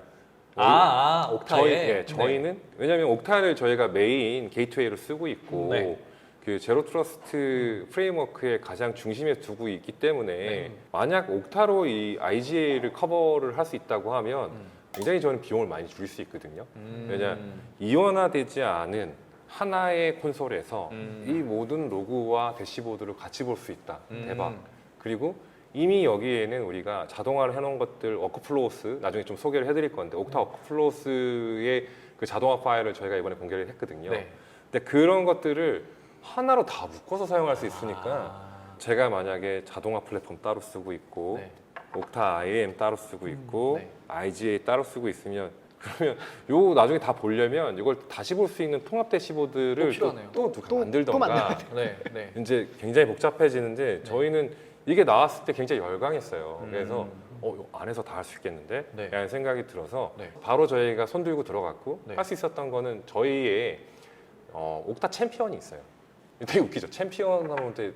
옥타에. 저희는 왜냐하면 옥타를 저희가 메인 게이트웨이로 쓰고 있고 네. 그 제로 트러스트 프레임워크의 가장 중심에 두고 있기 때문에 네. 만약 옥타로 이 IGA를 커버를 할 수 있다고 하면 굉장히 저는 비용을 많이 줄일 수 있거든요. 왜냐 이원화되지 않은 하나의 콘솔에서 이 모든 로그와 대시보드를 같이 볼 수 있다. 대박. 그리고 이미 여기에는 우리가 자동화를 해놓은 것들 워크플로우스 나중에 좀 소개를 해드릴 건데 옥타 워크플로우스의 그 자동화 파일을 저희가 이번에 공개를 했거든요. 네. 근데 그런 것들을 하나로 다 묶어서 사용할 수 있으니까 제가 만약에 자동화 플랫폼 따로 쓰고 있고 네. 옥타 IAM 따로 쓰고 있고 네. IGA 따로 쓰고 있으면 그러면 요 나중에 다 보려면 이걸 다시 볼 수 있는 통합 대시보드를 또 필요하네요. 또 누가 만들던가 네. 네. 이제 굉장히 복잡해지는데 저희는 이게 나왔을 때 굉장히 열광했어요. 그래서 요 안에서 다 할 수 있겠는데? 네. 라는 생각이 들어서 네. 바로 저희가 손 들고 들어갔고 네. 할 수 있었던 거는 저희의 옥타 챔피언이 있어요. 되게 웃기죠. 챔피언 하면 되게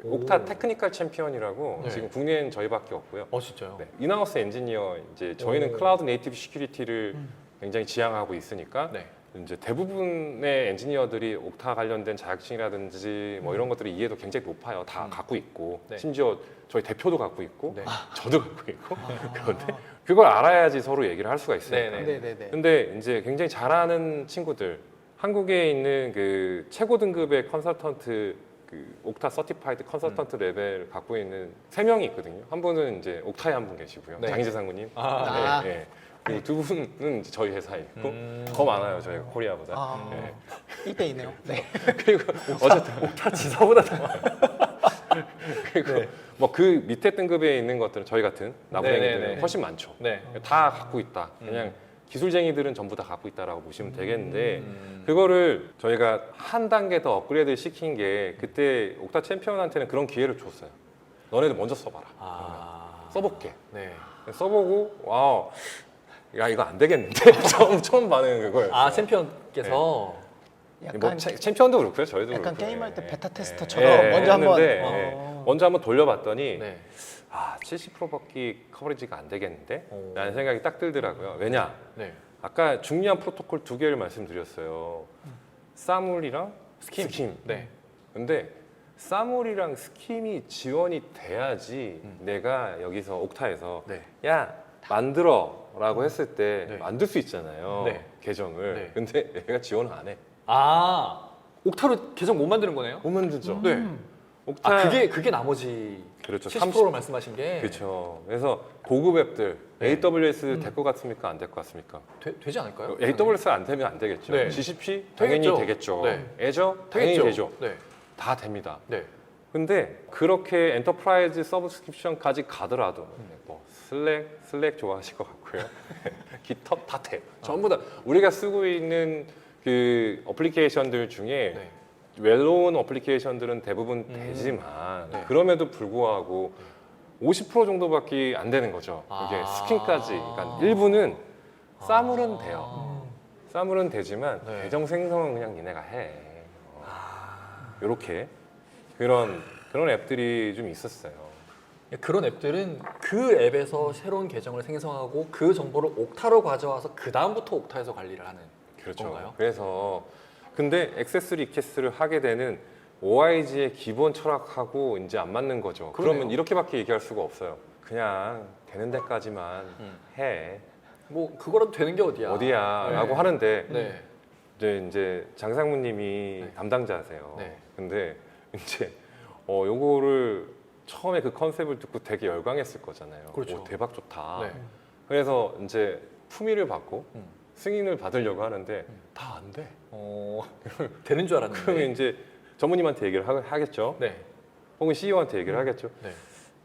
옥타 테크니컬 챔피언이라고 네. 지금 국내에는 저희밖에 없고요. 진짜요? 네. 인하우스 엔지니어 이제 저희는 클라우드 네이티브 시큐리티를 굉장히 지향하고 있으니까 네. 이제 대부분의 엔지니어들이 옥타 관련된 자격증이라든지 뭐 이런 것들이 이해도 굉장히 높아요. 다 갖고 있고 네. 심지어 저희 대표도 갖고 있고 네. 저도 갖고 있고 그런데 그걸 알아야지 서로 얘기를 할 수가 있으니까. 네, 네네네. 근데 이제 굉장히 잘하는 친구들 한국에 있는 그 최고 등급의 컨설턴트 그 옥타 서티파이드 컨설턴트 레벨 갖고 있는 3명이 있거든요. 한 분은 이제 옥타에 한 분 계시고요. 네. 장희재 상무님. 아. 네, 네. 그리고 두 분은 이제 저희 회사에 있고 더 많아요. 저희가 코리아보다. 아, 네. 이때이네요. 네. 그리고 어쨌든 옥타 지사보다 더 많아요. 그리고 뭐 그 밑에 등급에 있는 것들은 저희 같은 나부랭이들은 네, 네. 훨씬 많죠. 네. 다 갖고 있다. 그냥 기술쟁이들은 전부 다 갖고 있다라고 보시면 되겠는데 그거를 저희가 한 단계 더 업그레이드 시킨 게 그때 옥타 챔피언한테는 그런 기회를 줬어요. 너네들 먼저 써봐라. 써볼게. 네. 써보고 와우, 야 이거 안 되겠는데 처음 반응은 그거예요. 챔피언께서 약간 뭐 챔피언도 그렇고요. 저희도 약간 그렇고요. 게임할 때 예. 베타 예. 테스터처럼 예, 먼저 한번 했는데, 먼저 한번 돌려봤더니 네. 70%밖에 커버리지가 안 되겠는데? 오. 라는 생각이 딱 들더라고요. 왜냐? 네. 아까 중요한 프로토콜 2개를 말씀드렸어요. 사물이랑 스킴. 네. 근데 사물이랑 스킴이 지원이 돼야지 내가 여기서 옥타에서 네. 야 만들어라고 했을 때 네. 만들 수 있잖아요. 네. 계정을. 네. 근데 얘가 지원을 안 해. 아, 옥타로 계정 못 만드는 거네요? 못 만들죠. 네. 옥타 아, 그게 나머지 그렇죠. 70%로 말씀하신 게 그렇죠. 그래서 고급 앱들 네. AWS 될 것 같습니까? 안 될 것 같습니까? 되지 않을까요? AWS 안 되면 안 되겠죠. 네. GCP 당연히 되겠죠. 되겠죠. 네. 애저 당연히 되죠. 네. 다 됩니다. 네. 근데 그렇게 엔터프라이즈 서브스크립션까지 가더라도 뭐 슬랙 좋아하실 것 같고요. 깃헙 다 돼. 전부 다 우리가 쓰고 있는 그 어플리케이션들 중에 네. 웰로운 어플리케이션들은 대부분 되지만 네. 그럼에도 불구하고 50% 정도밖에 안 되는 거죠. 이게 아. 스킨까지. 그러니까 일부는 싸물은 돼요. 싸물은 되지만 네. 계정 생성은 그냥 니네가 해. 이렇게 그런 앱들이 좀 있었어요. 그런 앱들은 그 앱에서 새로운 계정을 생성하고 그 정보를 옥타로 가져와서 그 다음부터 옥타에서 관리를 하는 그렇죠. 건가요? 그래서 근데 액세스 리퀘스트를 하게 되는 OIG의 기본 철학하고 이제 안 맞는 거죠. 그러네요. 그러면 이렇게밖에 얘기할 수가 없어요. 그냥 되는 데까지만 해. 뭐 그거라도 되는 게 어디야? 어디야라고 네. 하는데 네. 이제 장상무님이 네. 담당자세요. 네. 근데 이제 요거를 처음에 그 컨셉을 듣고 되게 열광했을 거잖아요. 그렇죠. 오, 대박 좋다. 네. 그래서 이제 품위를 받고 음. 승인을 받으려고 하는데 다 안 돼. 되는 줄 알았는데. 그러면 이제 전무님한테 얘기를 하겠죠. 네. 혹은 CEO한테 얘기를 하겠죠. 네.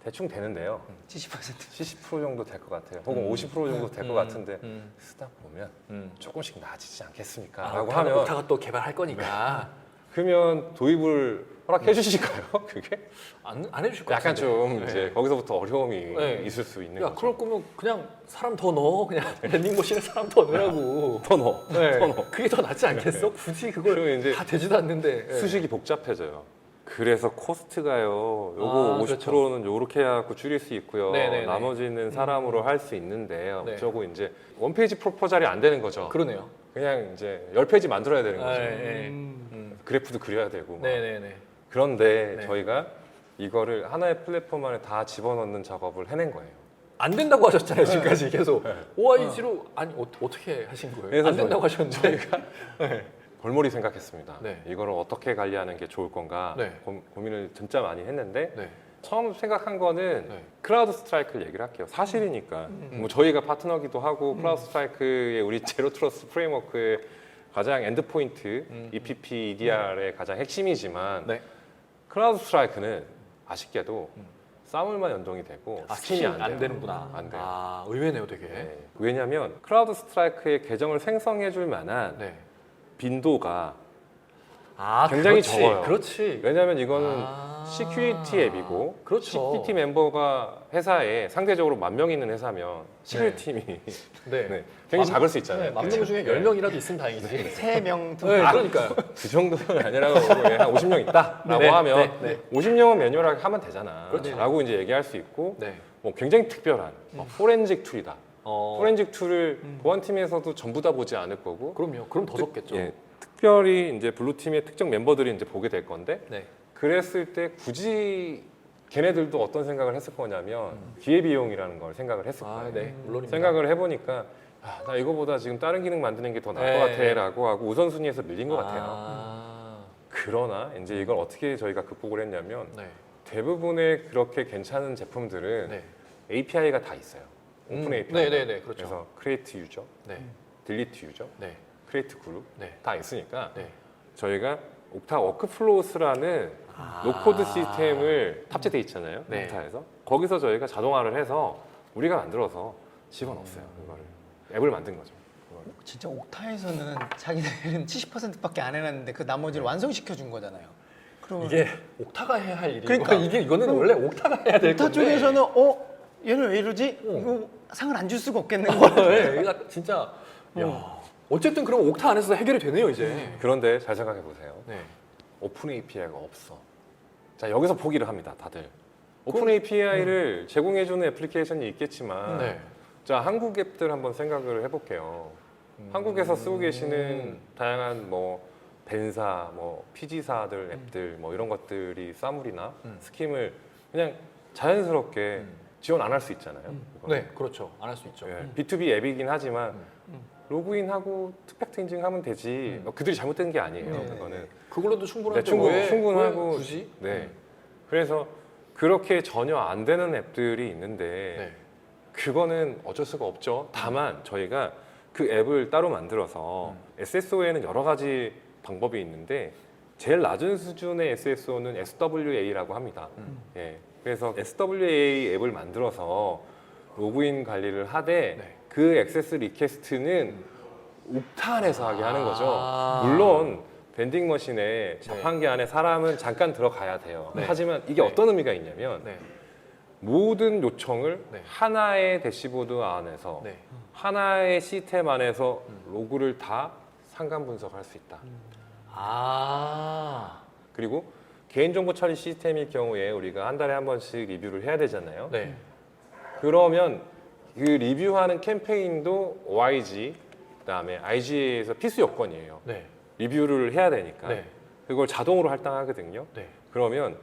대충 되는데요. 70%. 70% 정도 될 것 같아요. 혹은 50% 정도 될 것 같은데 쓰다 보면 조금씩 나아지지 않겠습니까? 아, 라고 하면 옥타가 또 개발할 거니까 그러면 도입을 허락해 주실까요? 그게? 안 해주실 것 약간 같은데. 좀 네. 이제 거기서부터 어려움이 네. 있을 수 있는 야, 거죠. 그럴 거면 그냥 사람 더 넣어. 그냥 랜딩머신에 사람 더 넣으라고. 더 넣어. 네. 더 넣어. 그게 더 낫지 않겠어? 굳이 그걸 그러면 이제 다 되지도 않는데. 네. 수식이 복잡해져요. 그래서 코스트가요. 요거 아, 50%는 요렇게 해갖고 줄일 수 있고요. 네네네. 나머지는 사람으로 할 수 있는데 네. 어쩌고 이제 원페이지 프로포잘이 안 되는 거죠. 그러네요. 그냥 이제 10페이지 만들어야 되는 거죠. 네. 그래프도 그려야 되고. 막. 네네네. 그런데 네. 저희가 이거를 하나의 플랫폼 안에 다 집어넣는 작업을 해낸 거예요. 안 된다고 하셨잖아요 지금까지 계속. OIG로 아니 어떻게 하신 거예요? 그래서 안 된다고 하셨는데. 네. 골머리 생각했습니다. 네. 이거를 어떻게 관리하는 게 좋을 건가 네. 고민을 진짜 많이 했는데 네. 처음 생각한 거는 네. 클라우드 스트라이크를 얘기를 할게요. 사실이니까. 뭐 저희가 파트너기도 하고 클라우드 스트라이크의 우리 제로 트러스트 프레임워크의 가장 엔드포인트 EPP, EDR의 가장 핵심이지만 네. 클라우드 스트라이크는 아쉽게도 싸움을만 연동이 되고 스킨이 안 돼요. 되는구나. 안 돼요. 아 의외네요 되게. 네. 왜냐하면 클라우드 스트라이크의 계정을 생성해 줄 만한 네. 빈도가 아 굉장히 그렇지, 적어요. 그렇지. 왜냐하면 이거는 아. 시큐리티 앱이고 그렇죠. 시큐리티 멤버가 회사에 상대적으로 1000명 있는 회사면 시큐리티 팀이 네. 네, 굉장히 작을 수 있잖아요. 네, 만명 중에 10명이라도 있으면 다행이지. 3명, 2명. 네, 그러니까요. 그 정도는 아니라고 한 50명 있다라고 네, 하면 네, 네. 50명은 매뉴얼하게 하면 되잖아. 그렇죠. 라고 이제 얘기할 수 있고 네. 뭐 굉장히 특별한 포렌식 툴이다. 어, 포렌식 툴을 보안팀에서도 전부 다 보지 않을 거고 그럼요. 그럼 더 적겠죠. 예, 특별히 이제 블루팀의 특정 멤버들이 이제 보게 될 건데 네. 그랬을 때 굳이 걔네들도 어떤 생각을 했을 거냐면 기회비용이라는 걸 생각을 했을 거예요. 아, 네. 물론입니다. 생각을 해보니까 나 이거보다 지금 다른 기능 만드는 게 더 나을 것 네. 같아라고 하고 우선순위에서 밀린 것 같아요. 아, 그러나 이제 이걸 어떻게 저희가 극복을 했냐면 네. 대부분의 그렇게 괜찮은 제품들은 네. API가 다 있어요. 오픈 API. 네네네. 그렇죠. 그래서 크리에이트 유저, 네. 딜리트 유저, 네. 크리에이트 그룹 네. 다 있으니까 네. 저희가 옥타 워크플로우스라는 노코드 시스템을 탑재돼 있잖아요. 네. 옥타에서 거기서 저희가 자동화를 해서 우리가 만들어서 집어넣었어요. 그거를 앱을 만든 거죠. 그거를. 진짜 옥타에서는 자기들은 70%밖에 안 해놨는데 그 나머지를 완성시켜 준 거잖아요. 그러면 이게 옥타가 해야 할 일이고 그러니까. 이거는 원래 옥타가 해야 될 건데. 옥타 쪽에서는 얘는 왜 이러지? 이거 상을 안 줄 수가 없겠는 네, 거야. 이거 진짜 야. 어쨌든 그럼 옥타 안에서 해결이 되네요 이제. 그런데 잘 생각해 보세요. 네. 오픈 API가 없어. 자 여기서 포기를 합니다, 다들. 오픈 API를 제공해주는 애플리케이션이 있겠지만, 네. 자 한국 앱들 한번 생각을 해볼게요. 한국에서 쓰고 계시는 다양한 뭐 벤사, 뭐 PG사들 앱들 뭐 이런 것들이 사물이나 스킴을 그냥 자연스럽게 지원 안 할 수 있잖아요. 이거는. 네, 그렇죠. 안 할 수 있죠. 예, B2B 앱이긴 하지만 로그인하고 특팩트 인증하면 되지 뭐 그들이 잘못된 게 아니에요. 네. 그거는 그걸로도 충분한데 네, 왜 충분하고 굳이? 네. 그래서 그렇게 전혀 안 되는 앱들이 있는데 네. 그거는 어쩔 수가 없죠. 다만 저희가 그 앱을 따로 만들어서 SSO에는 여러 가지 방법이 있는데 제일 낮은 수준의 SSO는 SWA라고 합니다. 예. 그래서 SWA 앱을 만들어서 로그인 관리를 하되 네. 그 액세스 리퀘스트는 옥타 안에서 하게 하는 거죠. 아. 물론 밴딩 머신에 자판기 안에 사람은 잠깐 들어가야 돼요. 네. 하지만 이게 네. 어떤 의미가 있냐면 네. 모든 요청을 네. 하나의 대시보드 안에서 네. 하나의 시스템 안에서 로그를 다 상간 분석할 수 있다. 아. 그리고 개인정보 처리 시스템일 경우에 우리가 한 달에 한 번씩 리뷰를 해야 되잖아요. 네. 그러면 그 리뷰하는 캠페인도 OIG, 그다음에 IGA에서 필수 요건이에요. 네. 리뷰를 해야 되니까 네. 그걸 자동으로 할당하거든요. 네. 그러면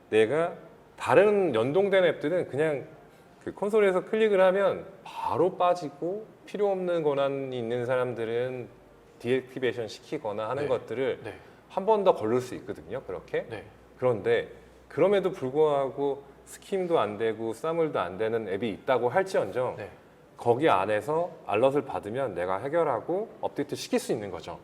내가 다른 연동된 앱들은 그냥 그 콘솔에서 클릭을 하면 바로 빠지고 필요 없는 권한이 있는 사람들은 디액티베이션 시키거나 하는 네. 것들을 네. 한 번 더 걸릴 수 있거든요. 그렇게. 네. 그런데 그럼에도 불구하고 스킴도 안 되고 사물도 안 되는 앱이 있다고 할지언정 네. 거기 안에서 알럿을 받으면 내가 해결하고 업데이트 시킬 수 있는 거죠.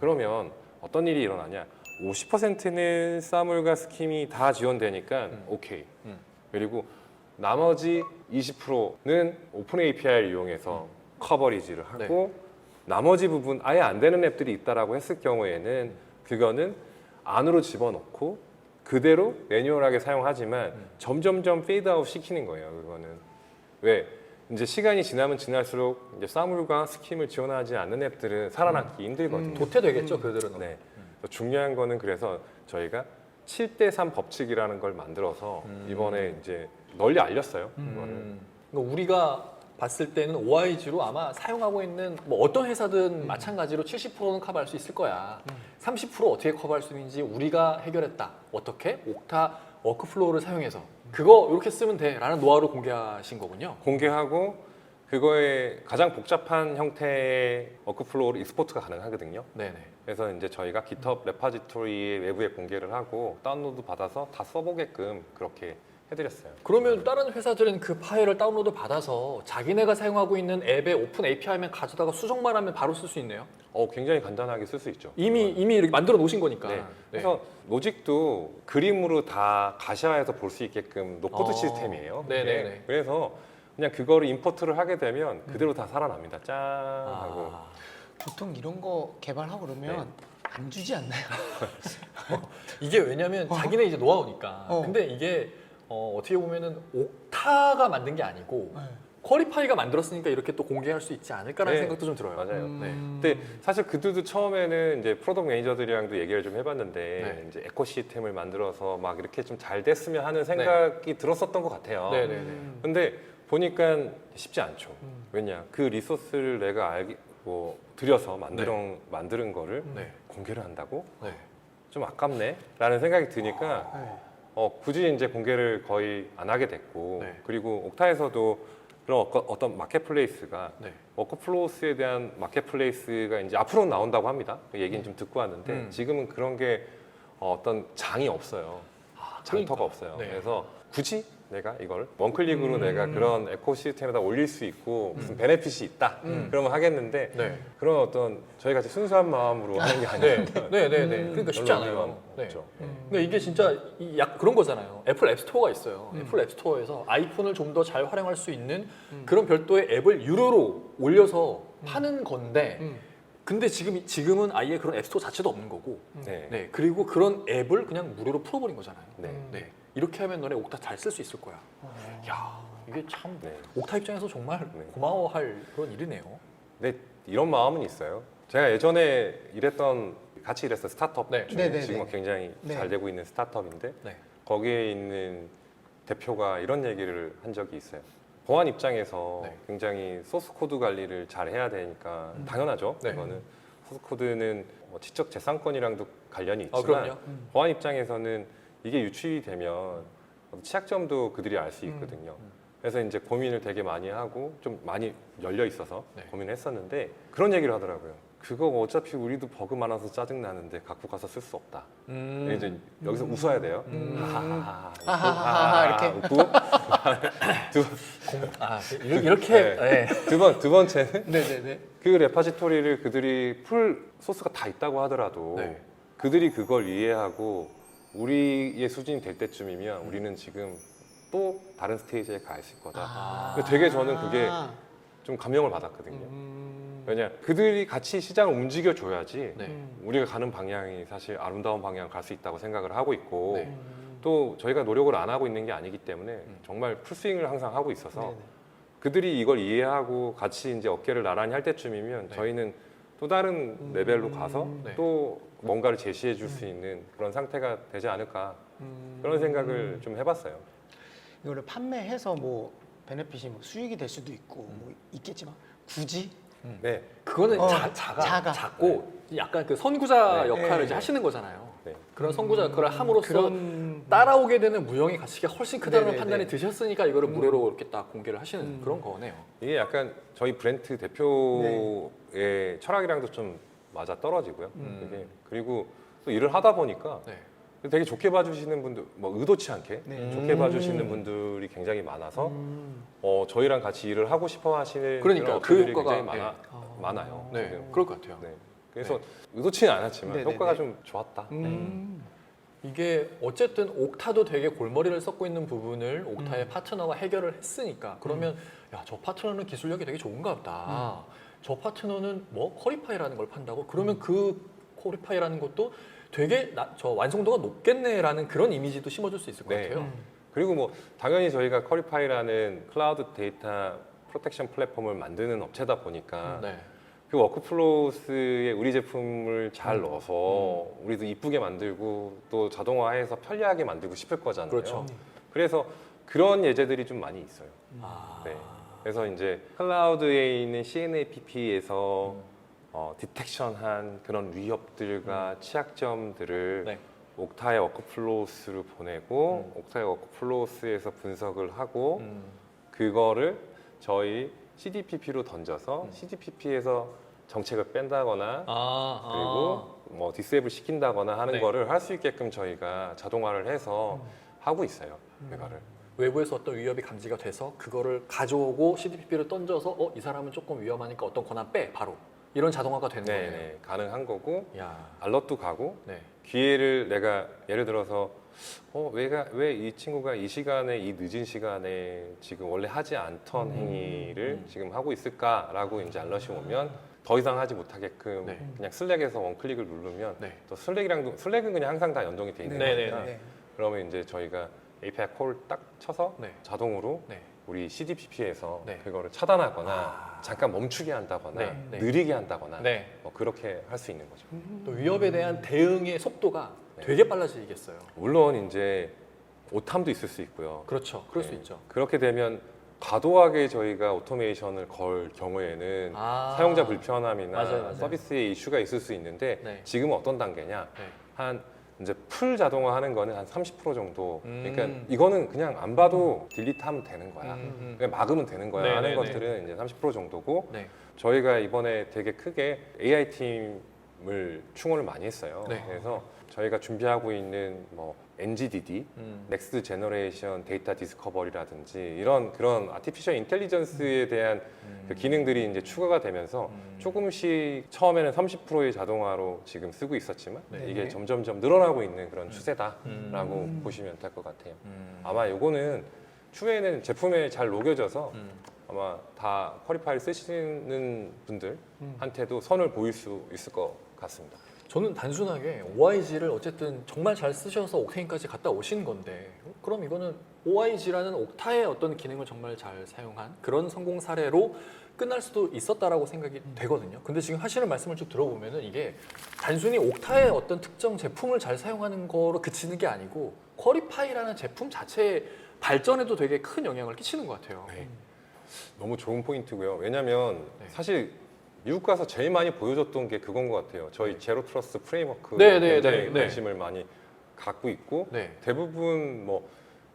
그러면 어떤 일이 일어나냐? 50%는 사물과 스킴이 다 지원되니까 오케이. 그리고 나머지 20%는 오픈 API를 이용해서 커버리지를 하고 나머지 부분 아예 안 되는 앱들이 있다라고 했을 경우에는 그거는 안으로 집어넣고 그대로 매뉴얼하게 사용하지만 점점점 페이드아웃 시키는 거예요. 그거는 왜 이제 시간이 지나면 지날수록 이제 사물과 스킴을 지원하지 않는 앱들은 살아남기 힘들거든요. 도태되겠죠, 그들은. 네. 중요한 거는 그래서 저희가 7대3 법칙이라는 걸 만들어서 이번에 이제 널리 알렸어요. 그거를. 그러니까 우리가 봤을 때는 OIG로 아마 사용하고 있는 뭐 어떤 회사든 마찬가지로 70%는 커버할 수 있을 거야. 30% 어떻게 커버할 수 있는지 우리가 해결했다. 어떻게? 옥타 워크플로우를 사용해서 그거 이렇게 쓰면 돼라는 노하우를 공개하신 거군요. 공개하고 그거에 가장 복잡한 형태의 워크플로우로 익스포트가 가능하거든요. 네네. 그래서 이제 저희가 GitHub 레파지토리에 외부에 공개를 하고 다운로드 받아서 다 써보게끔 그렇게 해드렸어요. 그러면 다른 회사들은 그 파일을 다운로드 받아서 자기네가 사용하고 있는 앱의 오픈 API만 가져다가 수정만 하면 바로 쓸 수 있네요. 굉장히 간단하게 쓸 수 있죠. 이미 이렇게 만들어 놓으신 거니까. 네. 그래서 로직도 그림으로 다 가시화해서 볼 수 있게끔 노코드 시스템이에요. 네네네. 네. 그래서 그냥 그거를 임포트를 하게 되면 그대로 다 살아납니다. 짠 하고. 보통 이런 거 개발하고 그러면 안 주지 않나요? 이게 왜냐면 자기네 이제 노하우니까. 근데 이게 어떻게 보면은 옥타가 만든 게 아니고 퀄리파이가 만들었으니까 이렇게 또 공개할 수 있지 않을까라는 네. 생각도 좀 들어요. 맞아요. 네. 근데 사실 그들도 처음에는 이제 프로덕트 매니저들이랑도 얘기를 좀 해봤는데 네. 이제 에코시스템을 만들어서 막 이렇게 좀 잘 됐으면 하는 생각이 들었었던 것 같아요. 네네네. 근데 보니까 쉽지 않죠. 왜냐 그 리소스를 내가 들여서 만드는 거를 네. 공개를 한다고 네. 좀 아깝네라는 생각이 드니까 굳이 이제 공개를 거의 안 하게 됐고 네. 그리고 옥타에서도 그런 어떤 마켓플레이스가 네. 워크플로우스에 대한 마켓플레이스가 이제 앞으로 나온다고 합니다. 그 얘기는 좀 듣고 왔는데 지금은 그런 게 어떤 장이 없어요. 장터가 그러니까. 없어요. 네. 그래서 굳이 내가 이걸 원클릭으로 내가 그런 에코시스템에다 올릴 수 있고 무슨 베네핏이 있다. 그러면 하겠는데 네. 그런 어떤 저희 같이 순수한 마음으로 하는 게 아니라 네네네. 그러니까 쉽지 않아요. 네. 없죠. 근데 이게 진짜 약 그런 거잖아요. 애플 앱스토어가 있어요. 애플 앱스토어에서 아이폰을 좀 더 잘 활용할 수 있는 그런 별도의 앱을 유료로 올려서 파는 건데 근데 지금은 아예 그런 앱스토어 자체도 없는 거고 네. 네. 그리고 그런 앱을 그냥 무료로 풀어버린 거잖아요. 네. 네. 이렇게 하면 너네 옥타 잘 쓸 수 있을 거야. 야 이게 참 네. 옥타 입장에서 정말 네. 고마워할 그런 일이네요. 근데 이런 마음은 있어요. 제가 예전에 같이 일했던 스타트업 네. 중에 네네네. 지금 굉장히 네. 잘 되고 있는 스타트업인데 네. 거기에 있는 대표가 이런 얘기를 한 적이 있어요. 보안 입장에서 네. 굉장히 소스 코드 관리를 잘 해야 되니까 당연하죠. 네. 그거는 소스 코드는 뭐 지적 재산권이랑도 관련이 아, 있지만 그럼요. 보안 입장에서는 이게 유출이 되면 취약점도 그들이 알 수 있거든요. 그래서 이제 고민을 되게 많이 하고 좀 많이 열려 있어서 네. 고민을 했었는데 그런 얘기를 하더라고요. 그거 어차피 우리도 버그 많아서 짜증 나는데 갖고 가서 쓸 수 없다. 이제 여기서 웃어야 돼요. 하하하하 이렇게. 웃고 이렇게 네. 두 번째는 네네네. 그 레파지토리를 그들이 풀 소스가 다 있다고 하더라도 네. 그들이 그걸 이해하고 우리의 수준이 될 때쯤이면 우리는 지금 또 다른 스테이지에 가 있을 거다. 되게 저는 그게 좀 감명을 받았거든요. 왜냐 그들이 같이 시장을 움직여 줘야지 네. 우리가 가는 방향이 사실 아름다운 방향을 갈 수 있다고 생각을 하고 있고 네. 또 저희가 노력을 안 하고 있는 게 아니기 때문에 정말 풀스윙을 항상 하고 있어서 네네. 그들이 이걸 이해하고 같이 이제 어깨를 나란히 할 때쯤이면 네. 저희는 또 다른 레벨로 가서 네. 또 뭔가를 제시해 줄 수 있는 그런 상태가 되지 않을까 그런 생각을 좀 해봤어요. 이거를 판매해서 뭐 베네핏이 뭐 수익이 될 수도 있고 뭐 있겠지만 굳이 네. 그거는 작아. 작고 약간 그 선구자 네. 역할을 네. 이제 하시는 거잖아요. 네. 그런 선구자 역할을 함으로써 그런 따라오게 되는 무형의 가치가 훨씬 크다는 네네네. 판단이 드셨으니까 이거를 무료로 이렇게 딱 공개를 하시는 그런 거네요. 이게 약간 저희 브랜드 대표의 철학이랑도 좀 맞아 떨어지고요. 이게 그리고 또 일을 하다 보니까 네. 되게 좋게 봐주시는 분들, 뭐 의도치 않게 네. 좋게 봐주시는 분들이 굉장히 많아서 저희랑 같이 일을 하고 싶어하시는 그러니까 그런 그 업체들이 효과가, 굉장히 네. 많아요. 네, 지금. 그럴 것 같아요. 네. 그래서 의도치는 않았지만 네네네. 효과가 좀 좋았다. 이게 어쨌든 옥타도 되게 골머리를 썩고 있는 부분을 옥타의 파트너가 해결을 했으니까 그러면 야, 저 파트너는 기술력이 되게 좋은가 보다. 저 파트너는 뭐 퀄리파이라는 걸 판다고? 그러면 그 퀄리파이라는 것도 되게 저 완성도가 높겠네라는 그런 이미지도 심어줄 수 있을 것 네. 같아요. 그리고 뭐 당연히 저희가 퀄리파이라는 클라우드 데이터 프로텍션 플랫폼을 만드는 업체다 보니까 네. 그 워크플로스에 우리 제품을 잘 넣어서 우리도 이쁘게 만들고 또 자동화해서 편리하게 만들고 싶을 거잖아요. 그렇죠. 그래서 그런 예제들이 좀 많이 있어요. 아, 네. 그래서 이제 클라우드에 있는 CNAPP에서 디텍션한 그런 위협들과 취약점들을 네. 옥타의 워크플로스로 보내고 옥타의 워크플로스에서 분석을 하고 그거를 저희 CDPP로 던져서 CDPP에서 정책을 뺀다거나 그리고 뭐 디세이블 시킨다거나 하는 네. 거를 할 수 있게끔 저희가 자동화를 해서 하고 있어요. 그거를. 외부에서 어떤 위협이 감지가 돼서 그거를 가져오고 CDPP를 던져서 이 사람은 조금 위험하니까 어떤 권한 빼 바로 이런 자동화가 되는 네, 거예요. 네, 가능한 거고 야, 알럿도 가고 네. 기회를 내가 예를 들어서 왜 이 친구가 이 시간에 이 늦은 시간에 지금 원래 하지 않던 행위를 지금 하고 있을까라고 이제 알럿이 오면 더 이상 하지 못하게끔 네. 그냥 슬랙에서 원클릭을 누르면 네. 또 슬랙은 그냥 항상 다 연동이 돼 있는 네, 거니까 네, 그러면 이제 저희가 API 콜을 딱 쳐서 네. 자동으로 네. 우리 CDPP에서 네. 그거를 차단하거나 잠깐 멈추게 한다거나 네, 네. 느리게 한다거나 네. 뭐 그렇게 할 수 있는 거죠. 또 위협에 대한 대응의 속도가 되게 빨라지겠어요. 물론 이제 오탐도 있을 수 있고요. 그렇죠. 그럴 수 네. 있죠. 그렇게 되면 과도하게 저희가 오토메이션을 걸 경우에는 사용자 불편함이나 맞아요. 서비스에 이슈가 있을 수 있는데 네. 지금은 어떤 단계냐? 네. 한 이제 풀 자동화하는 거는 한 30% 정도. 그러니까 이거는 그냥 안 봐도 딜리트하면 되는 거야. 그냥 막으면 되는 거야. 네, 하는 네, 것들은 이제 30% 정도고. 네. 저희가 이번에 되게 크게 AI 팀을 충원을 많이 했어요. 네. 그래서 저희가 준비하고 있는 뭐 NGDD, 넥스트 제너레이션 데이터 디스커버리라든지 이런 그런 아티피셜 인텔리전스에 대한 그 기능들이 이제 추가가 되면서 조금씩 처음에는 30%의 자동화로 지금 쓰고 있었지만 네. 이게 점점점 늘어나고 있는 그런 추세다라고 보시면 될 것 같아요. 아마 요거는 추후에는 제품에 잘 녹여져서 아마 다 퀄리파이를 쓰시는 분들한테도 선을 보일 수 있을 것 같습니다. 저는 단순하게 OIG를 어쨌든 정말 잘 쓰셔서 옥테인까지 갔다 오신 건데 그럼 이거는 OIG라는 옥타의 어떤 기능을 정말 잘 사용한 그런 성공 사례로 끝날 수도 있었다라고 생각이 되거든요. 근데 지금 하시는 말씀을 쭉 들어보면은 이게 단순히 옥타의 어떤 특정 제품을 잘 사용하는 거로 그치는 게 아니고 퀄리파이라는 제품 자체의 발전에도 되게 큰 영향을 끼치는 것 같아요. 네. 너무 좋은 포인트고요. 왜냐하면 네. 사실 미국 가서 제일 많이 보여줬던 게 그건 것 같아요. 저희 제로 트러스트 프레임워크 네, 네, 굉장히 네, 네. 관심을 많이 갖고 있고 네. 대부분 뭐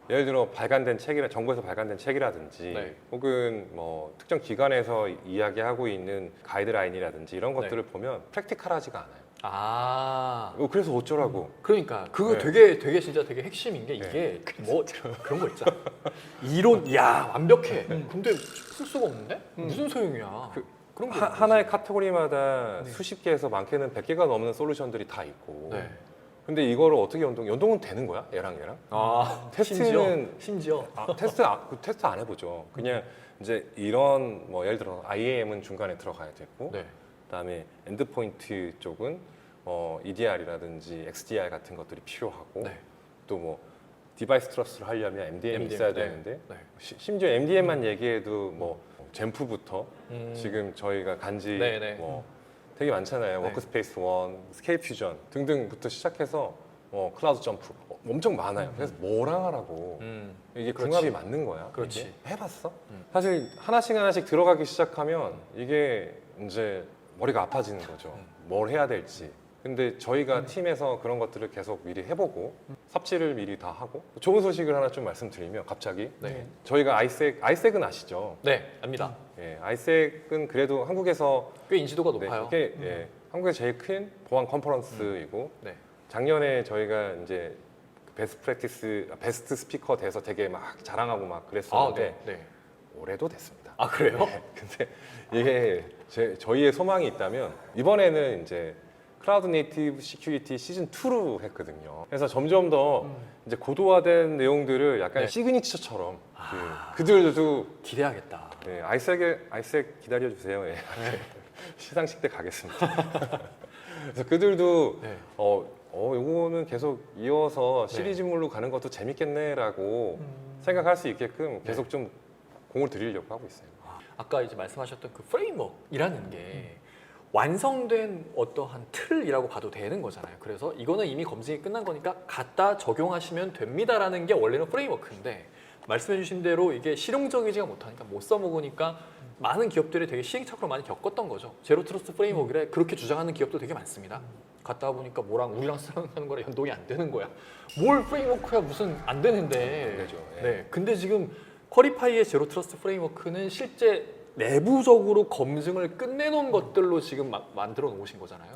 예를 들어 발간된 책이라 정부에서 발간된 책이라든지 네. 혹은 뭐 특정 기관에서 이야기하고 있는 가이드라인이라든지 이런 것들을 보면 프랙티컬하지가 않아요. 아, 그래서 어쩌라고. 그러니까 그거 네. 되게 진짜 되게 핵심인 게 이게 뭐 그런 거 있잖아. 이론, 야 완벽해. 근데 쓸 수가 없는데 무슨 소용이야? 그런 게 하나의 카테고리마다 네. 수십 개에서 많게는 100개가 넘는 솔루션들이 다 있고. 네. 근데 이거를 어떻게 연동은 되는 거야? 얘랑 얘랑? 아, 테스트는 심지어 테스트 안 해보죠. 그냥 이제 이런 뭐 예를 들어 IAM은 중간에 들어가야 되고, 네. 그다음에 엔드포인트 쪽은 EDR이라든지 XDR 같은 것들이 필요하고, 네. 또 뭐 디바이스 트러스트를 하려면 MDM이 MDM, 있어야 네. 되는데 네. 심지어 MDM만 얘기해도 뭐 젠프부터 음. 지금 저희가 간지 네, 네. 뭐 되게 많잖아요. 네. 워크스페이스 원, 스케일 퓨전 등등부터 시작해서 클라우드 점프 엄청 많아요. 그래서 뭐랑 하라고. 이게 그렇지. 궁합이 맞는 거야? 그렇지. 이게? 해봤어? 사실 하나씩 들어가기 시작하면 이게 이제 머리가 아파지는 거죠. 뭘 해야 될지. 근데 저희가 팀에서 그런 것들을 계속 미리 해보고 섭취를 미리 다 하고 좋은 소식을 하나 좀 말씀드리면 갑자기 네. 저희가 아이색은 아시죠? 네, 압니다. 예, 아이색은 그래도 한국에서 꽤 인지도가 네, 높아요. 이게 한국에서 제일 큰 보안 컨퍼런스이고 네. 작년에 저희가 이제 베스트 스피커 돼서 되게 막 자랑하고 막 아, 그랬었는데 네. 네. 올해도 됐습니다. 아, 그래요? 근데 이게 저희의 소망이 있다면 이번에는 이제 클라우드 네이티브 시큐리티 시즌 2로 했거든요. 그래서 점점 더 이제 고도화된 내용들을 약간 네. 시그니처처럼 그들도 기대하겠다. 네, 아이색 기다려 주세요. 예. 시상식 때 가겠습니다. 그래서 그들도 네. 요거는 계속 이어서 네. 시리즈물로 가는 것도 재밌겠네라고 생각할 수 있게끔 계속 좀 공을 들이려고 하고 있어요. 아까 이제 말씀하셨던 그 프레임워크이라는 게 완성된 어떠한 틀이라고 봐도 되는 거잖아요. 그래서 이거는 이미 검증이 끝난 거니까 갖다 적용하시면 됩니다라는 게 원래는 프레임워크인데 말씀해주신 대로 이게 실용적이지가 못하니까 못 써먹으니까 많은 기업들이 되게 시행착오를 많이 겪었던 거죠. 제로 트러스트 프레임워크래 그렇게 주장하는 기업도 되게 많습니다. 갔다 보니까 뭐랑 우리랑 쓰는 거랑 연동이 안 되는 거야. 뭘 프레임워크야 무슨 안 되는데. 안 되죠. 예. 네. 근데 지금 쿼리파이의 제로 트러스트 프레임워크는 실제 내부적으로 검증을 끝내놓은 것들로 지금 만들어 놓으신 거잖아요.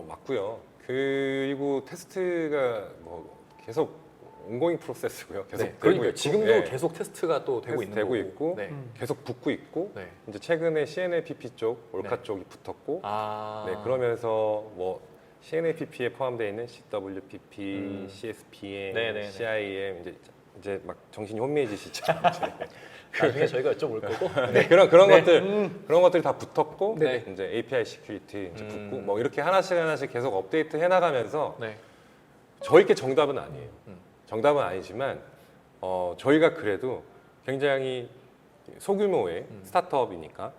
맞고요. 그리고 테스트가 뭐 계속 온고잉 프로세스고요. 계속 네, 되고 그러니까 있고, 지금도 예. 계속 테스트가 또 되고 있는 되고 거고. 있고 네. 계속 붙고 있고 네. 이제 최근에 CNAPP 쪽, 올카 네. 쪽이 붙었고 아. 네, 그러면서 뭐 CNAPP에 포함되어 있는 CWPP, CSPM, 네네네. CIEM 이제 막 정신이 혼미해지시죠. 나중에 저희가 여쭤볼 거고. 네, 그런 네. 그런 것들이 다 붙었고 네. 이제 API 시큐리티 이제 붙고 뭐 이렇게 하나씩 계속 업데이트 해나가면서 네. 저희께 정답은 아니에요. 음. 정답은 아니지만 저희가 그래도 굉장히 소규모의 스타트업이니까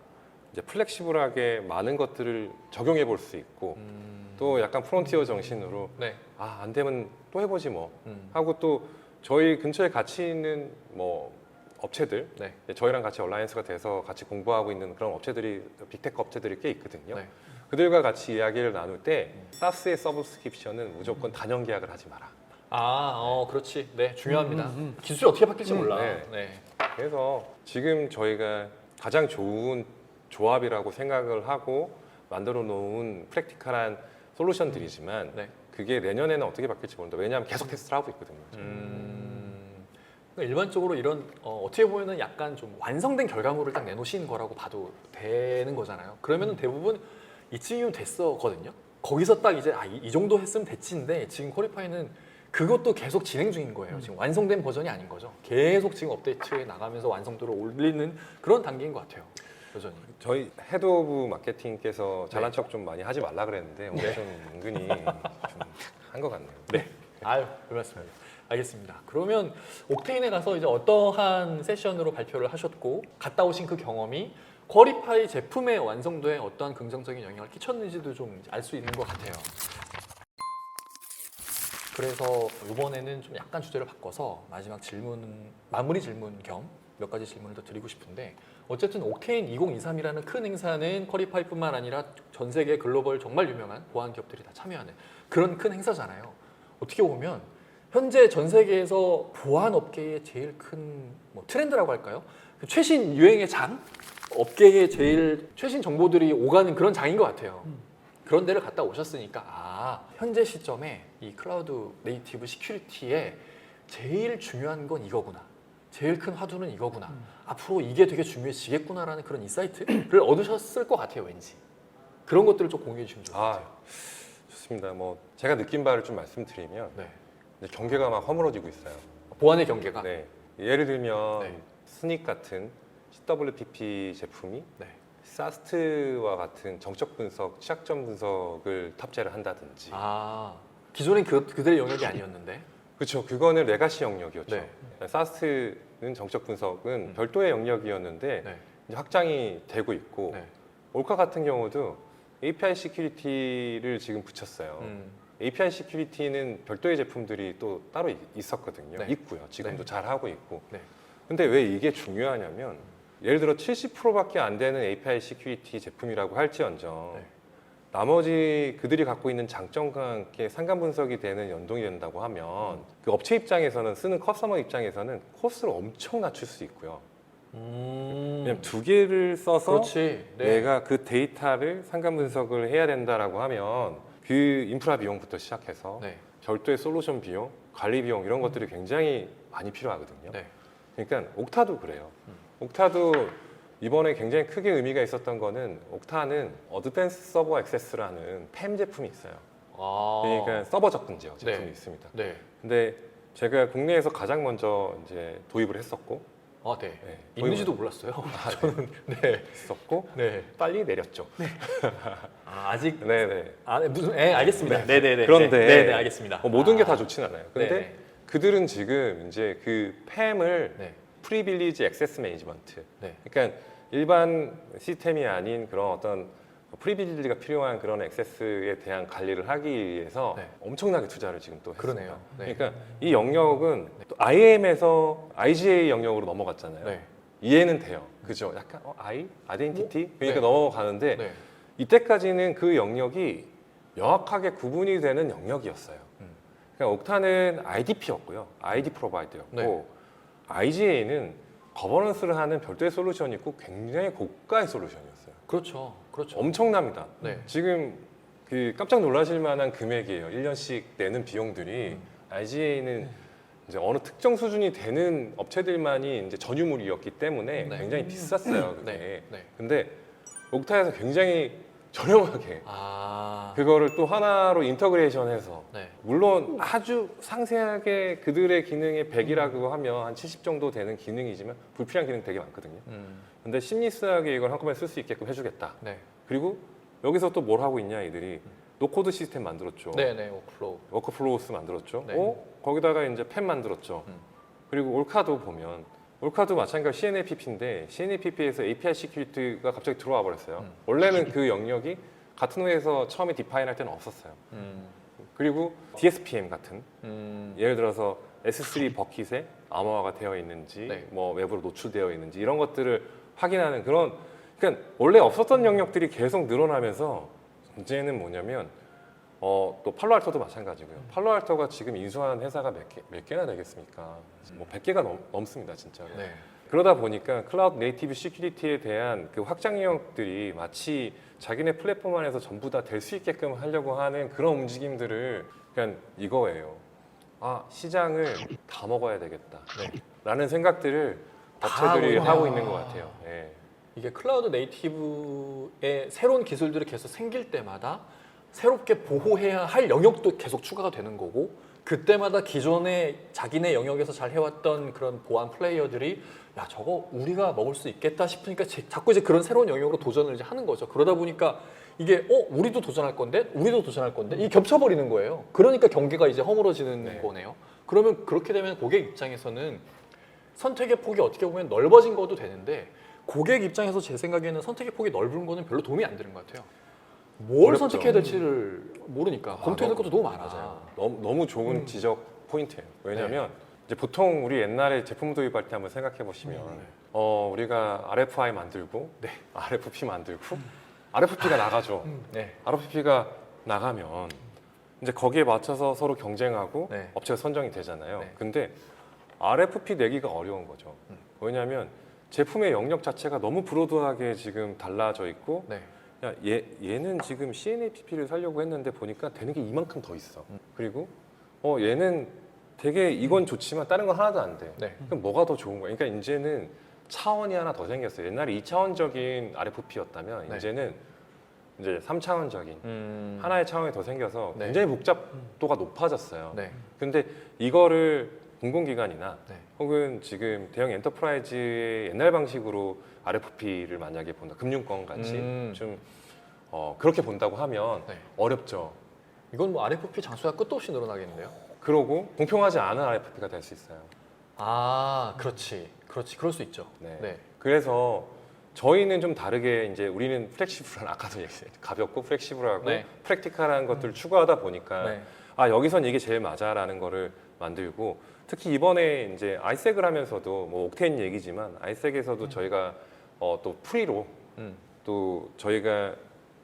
이제 플렉시블하게 많은 것들을 적용해 볼 수 있고 또 약간 프론티어 정신으로 네. 안 되면 또 해보지 뭐 음. 하고 또 저희 근처에 같이 있는 뭐 업체들 네. 저희랑 같이 얼라이언스가 돼서 같이 공부하고 있는 그런 업체들이 빅테크 업체들이 꽤 있거든요. 네. 그들과 같이 이야기를 나눌 때 사스의 서브스크립션은 무조건 단연 계약을 하지 마라. 그렇지. 네, 중요합니다. 기술이 어떻게 바뀔지 몰라. 네. 네. 그래서 지금 저희가 가장 좋은 조합이라고 생각을 하고 만들어 놓은 프랙티컬한 솔루션들이지만 네. 그게 내년에는 어떻게 바뀔지 모른다. 왜냐하면 계속 테스트를 하고 있거든요. 그러니까 일반적으로 이런 어떻게 보면은 약간 좀 완성된 결과물을 딱 내놓으신 거라고 봐도 되는 거잖아요. 그러면은 대부분 이쯤이면 됐어거든요. 거기서 딱 이제 이 정도 했으면 됐지인데 지금 쿼리파이는 그것도 계속 진행 중인 거예요. 지금 완성된 버전이 아닌 거죠. 계속 지금 업데이트해 나가면서 완성도를 올리는 그런 단계인 것 같아요. 여전히. 저희 헤드 오브 마케팅께서 잘난 네. 척 좀 많이 하지 말라 그랬는데 오늘 좀 은근히 좀 한 것 같네요. 네. 아유, 별 말씀입니다. 알겠습니다. 그러면 옥테인에 가서 이제 어떠한 세션으로 발표를 하셨고 갔다 오신 그 경험이 쿼리파이 제품의 완성도에 어떠한 긍정적인 영향을 끼쳤는지도 좀 알 수 있는 것 같아요. 그래서 이번에는 좀 약간 주제를 바꿔서 마지막 마무리 질문 겸 몇 가지 질문을 더 드리고 싶은데 어쨌든 옥테인 2023이라는 큰 행사는 쿼리파이뿐만 아니라 전 세계 글로벌 정말 유명한 보안 기업들이 다 참여하는 그런 큰 행사잖아요. 어떻게 보면 현재 전 세계에서 보안 업계의 제일 큰 뭐 트렌드라고 할까요? 그 최신 유행의 장? 업계의 제일 최신 정보들이 오가는 그런 장인 것 같아요. 그런 데를 갔다 오셨으니까 현재 시점에 이 클라우드 네이티브 시큐리티에 제일 중요한 건 이거구나. 제일 큰 화두는 이거구나. 앞으로 이게 되게 중요해지겠구나라는 그런 인사이트를 얻으셨을 것 같아요, 왠지. 그런 것들을 좀 공유해 주시면 좋을 것 같아요. 좋습니다. 뭐 제가 느낀 바를 좀 말씀드리면 네. 이제 경계가 막 허물어지고 있어요. 보안의 경계가. 네. 예를 들면 네. 스닉 같은 CWPP 제품이 네. 사스트와 같은 정적 분석, 취약점 분석을 탑재를 한다든지. 기존엔 그들의 영역이 아니었는데. 그렇죠. 그거는 레가시 영역이었죠. 네. 사스트는 정적 분석은 별도의 영역이었는데 네. 이제 확장이 되고 있고 네. 올카 같은 경우도 API 시큐리티를 지금 붙였어요. API 시큐리티는 별도의 제품들이 또 따로 있었거든요. 네. 있고요. 지금도 네. 잘 하고 있고. 네. 근데 왜 이게 중요하냐면 예를 들어 70%밖에 안 되는 API 시큐리티 제품이라고 할지언정 네. 나머지 그들이 갖고 있는 장점과 함께 상관 분석이 되는 연동이 된다고 하면 그 업체 입장에서는 쓰는 커스터머 입장에서는 코스트를 엄청 낮출 수 있고요. 왜냐면 두 개를 써서 그렇지. 네. 내가 그 데이터를 상관 분석을 해야 된다라고 하면 그 인프라 비용부터 시작해서 네. 별도의 솔루션 비용, 관리 비용 이런 것들이 굉장히 많이 필요하거든요. 네. 그러니까 옥타도 그래요. 옥타도 이번에 굉장히 크게 의미가 있었던 거는 옥타는 어드밴스 서버 액세스라는 팸 제품이 있어요. 그러니까 서버 접근제어 제품이 네. 있습니다. 네. 근데 제가 국내에서 가장 먼저 이제 도입을 했었고, 네. 네, 있는지도 몰랐어요. 저는 네. 했었고 네. 빨리 내렸죠. 아직 네네. 무슨 알겠습니다. 네, 네, 네. 그런데 네, 네, 알겠습니다. 모든 게 다 좋진 않아요. 근데 네. 그들은 지금 이제 그 팸을 네. 프리빌리지 액세스 매니지먼트. 네. 그러니까 일반 시스템이 아닌 그런 어떤 프리빌리지가 필요한 그런 액세스에 대한 관리를 하기 위해서 네. 엄청나게 투자를 지금 또 했습니다. 그러네요. 네. 그러니까 이 영역은 또 IAM에서 IGA 영역으으로 넘어갔잖아요. 네. 이해는 돼요. 그죠? 약간 아이덴티티 그러니까 네. 넘어가는데 네. 이때까지는 그 영역이 명확하게 구분이 되는 영역이었어요. 그러니까 옥타는 IDP였고요. ID 프로바이더였고 네. IGA는 거버넌스를 하는 별도의 솔루션이 있고 굉장히 고가의 솔루션이었어요. 그렇죠. 그렇죠. 엄청납니다. 네. 지금 그 깜짝 놀라실 만한 금액이에요. 1년씩 내는 비용들이 IGA는 이제 어느 특정 수준이 되는 업체들만이 이제 전유물이었기 때문에 네. 굉장히 비쌌어요. 그게. 네. 네. 근데 옥타에서 굉장히 저렴하게 그거를 또 하나로 인터그레이션해서 네. 물론 아주 상세하게 그들의 기능의 100이라고 하면 한 70 정도 되는 기능이지만 불필요한 기능 되게 많거든요. 근데 심리스하게 이걸 한꺼번에 쓸 수 있게끔 해주겠다. 네. 그리고 여기서 또 뭘 하고 있냐 이들이 노코드 시스템 만들었죠. 네, 네. 워크플로우. 워크플로우스 만들었죠. 네. 거기다가 이제 펜 만들었죠. 그리고 올카도 보면 올카도 마찬가지로 CNAPP인데 CNAPP에서 API 시큐리티가 갑자기 들어와 버렸어요. 원래는 그 영역이 같은 회에서 처음에 디파인할 때는 없었어요. 그리고 DSPM 같은 예를 들어서 S3 버킷에 암호화가 되어 있는지 네. 뭐 외부로 노출되어 있는지 이런 것들을 확인하는 그런 그러니까 원래 없었던 영역들이 계속 늘어나면서 문제는 뭐냐면 또 팔로알토도 마찬가지고요. 팔로알토가 지금 인수한 회사가 몇 개나 되겠습니까? 뭐 100개가 넘습니다, 진짜로. 네. 그러다 보니까 클라우드 네이티브 시큐리티에 대한 그 확장 영역들이 마치 자기네 플랫폼 안에서 전부 다 될 수 있게끔 하려고 하는 그런 움직임들을 그냥 이거예요. 시장을 다 먹어야 되겠다. 라는 생각들을 업체들이 하고 있는 것 같아요. 네. 이게 클라우드 네이티브의 새로운 기술들이 계속 생길 때마다 새롭게 보호해야 할 영역도 계속 추가가 되는 거고 그때마다 기존에 자기네 영역에서 잘 해왔던 그런 보안 플레이어들이 야 저거 우리가 먹을 수 있겠다 싶으니까 자꾸 이제 그런 새로운 영역으로 도전을 이제 하는 거죠. 그러다 보니까 이게 우리도 도전할 건데 우리도 도전할 건데 이게 겹쳐버리는 거예요. 그러니까 경계가 이제 허물어지는 거네요. 그러면 그렇게 되면 고객 입장에서는 선택의 폭이 어떻게 보면 넓어진 것도 되는데 고객 입장에서 제 생각에는 선택의 폭이 넓은 거는 별로 도움이 안 되는 것 같아요. 뭘 어렵죠. 선택해야 될지를 모르니까 검토해야 될 것도 너무 많아. 너무 좋은 지적 포인트예요. 왜냐하면 이제 보통 우리 옛날에 제품 도입할 때 한번 생각해 보시면 우리가 RFI 만들고 RFP 만들고 RFP가 나가죠. 네. RFP가 나가면 이제 거기에 맞춰서 서로 경쟁하고 네. 업체가 선정이 되잖아요. 네. 근데 RFP 내기가 어려운 거죠. 왜냐하면 제품의 영역 자체가 너무 브로드하게 지금 달라져 있고 네. 야, 얘는 지금 CNAPP를 살려고 했는데 보니까 되는 게 이만큼 더 있어. 그리고 얘는 되게 이건 좋지만 다른 건 하나도 안 돼. 네. 그럼 뭐가 더 좋은 거야? 그러니까 이제는 차원이 하나 더 생겼어요. 옛날에 2차원적인 RFP였다면 네. 이제는 이제 3차원적인 하나의 차원이 더 생겨서 네. 굉장히 복잡도가 높아졌어요. 네. 근데 이거를 공공기관이나 네. 혹은 지금 대형 엔터프라이즈의 옛날 방식으로 RFP를 만약에 본다, 금융권 같이 좀 그렇게 본다고 하면 네. 어렵죠. 이건 뭐 RFP 장수가 끝도 없이 늘어나겠는데요? 그러고 공평하지 않은 RFP가 될 수 있어요. 아, 그렇지. 그럴 수 있죠. 네. 네. 그래서 저희는 좀 다르게 이제 우리는 플렉시블한 아까도 얘기했어요. 가볍고 플렉시블하고 네. 프랙티컬한 것들을 추구하다 보니까 네. 아 여기선 이게 제일 맞아라는 거를 만들고 특히 이번에 이제 아이색을 하면서도 뭐 옥테인 얘기지만 아이색에서도 저희가 또 프리로 또 저희가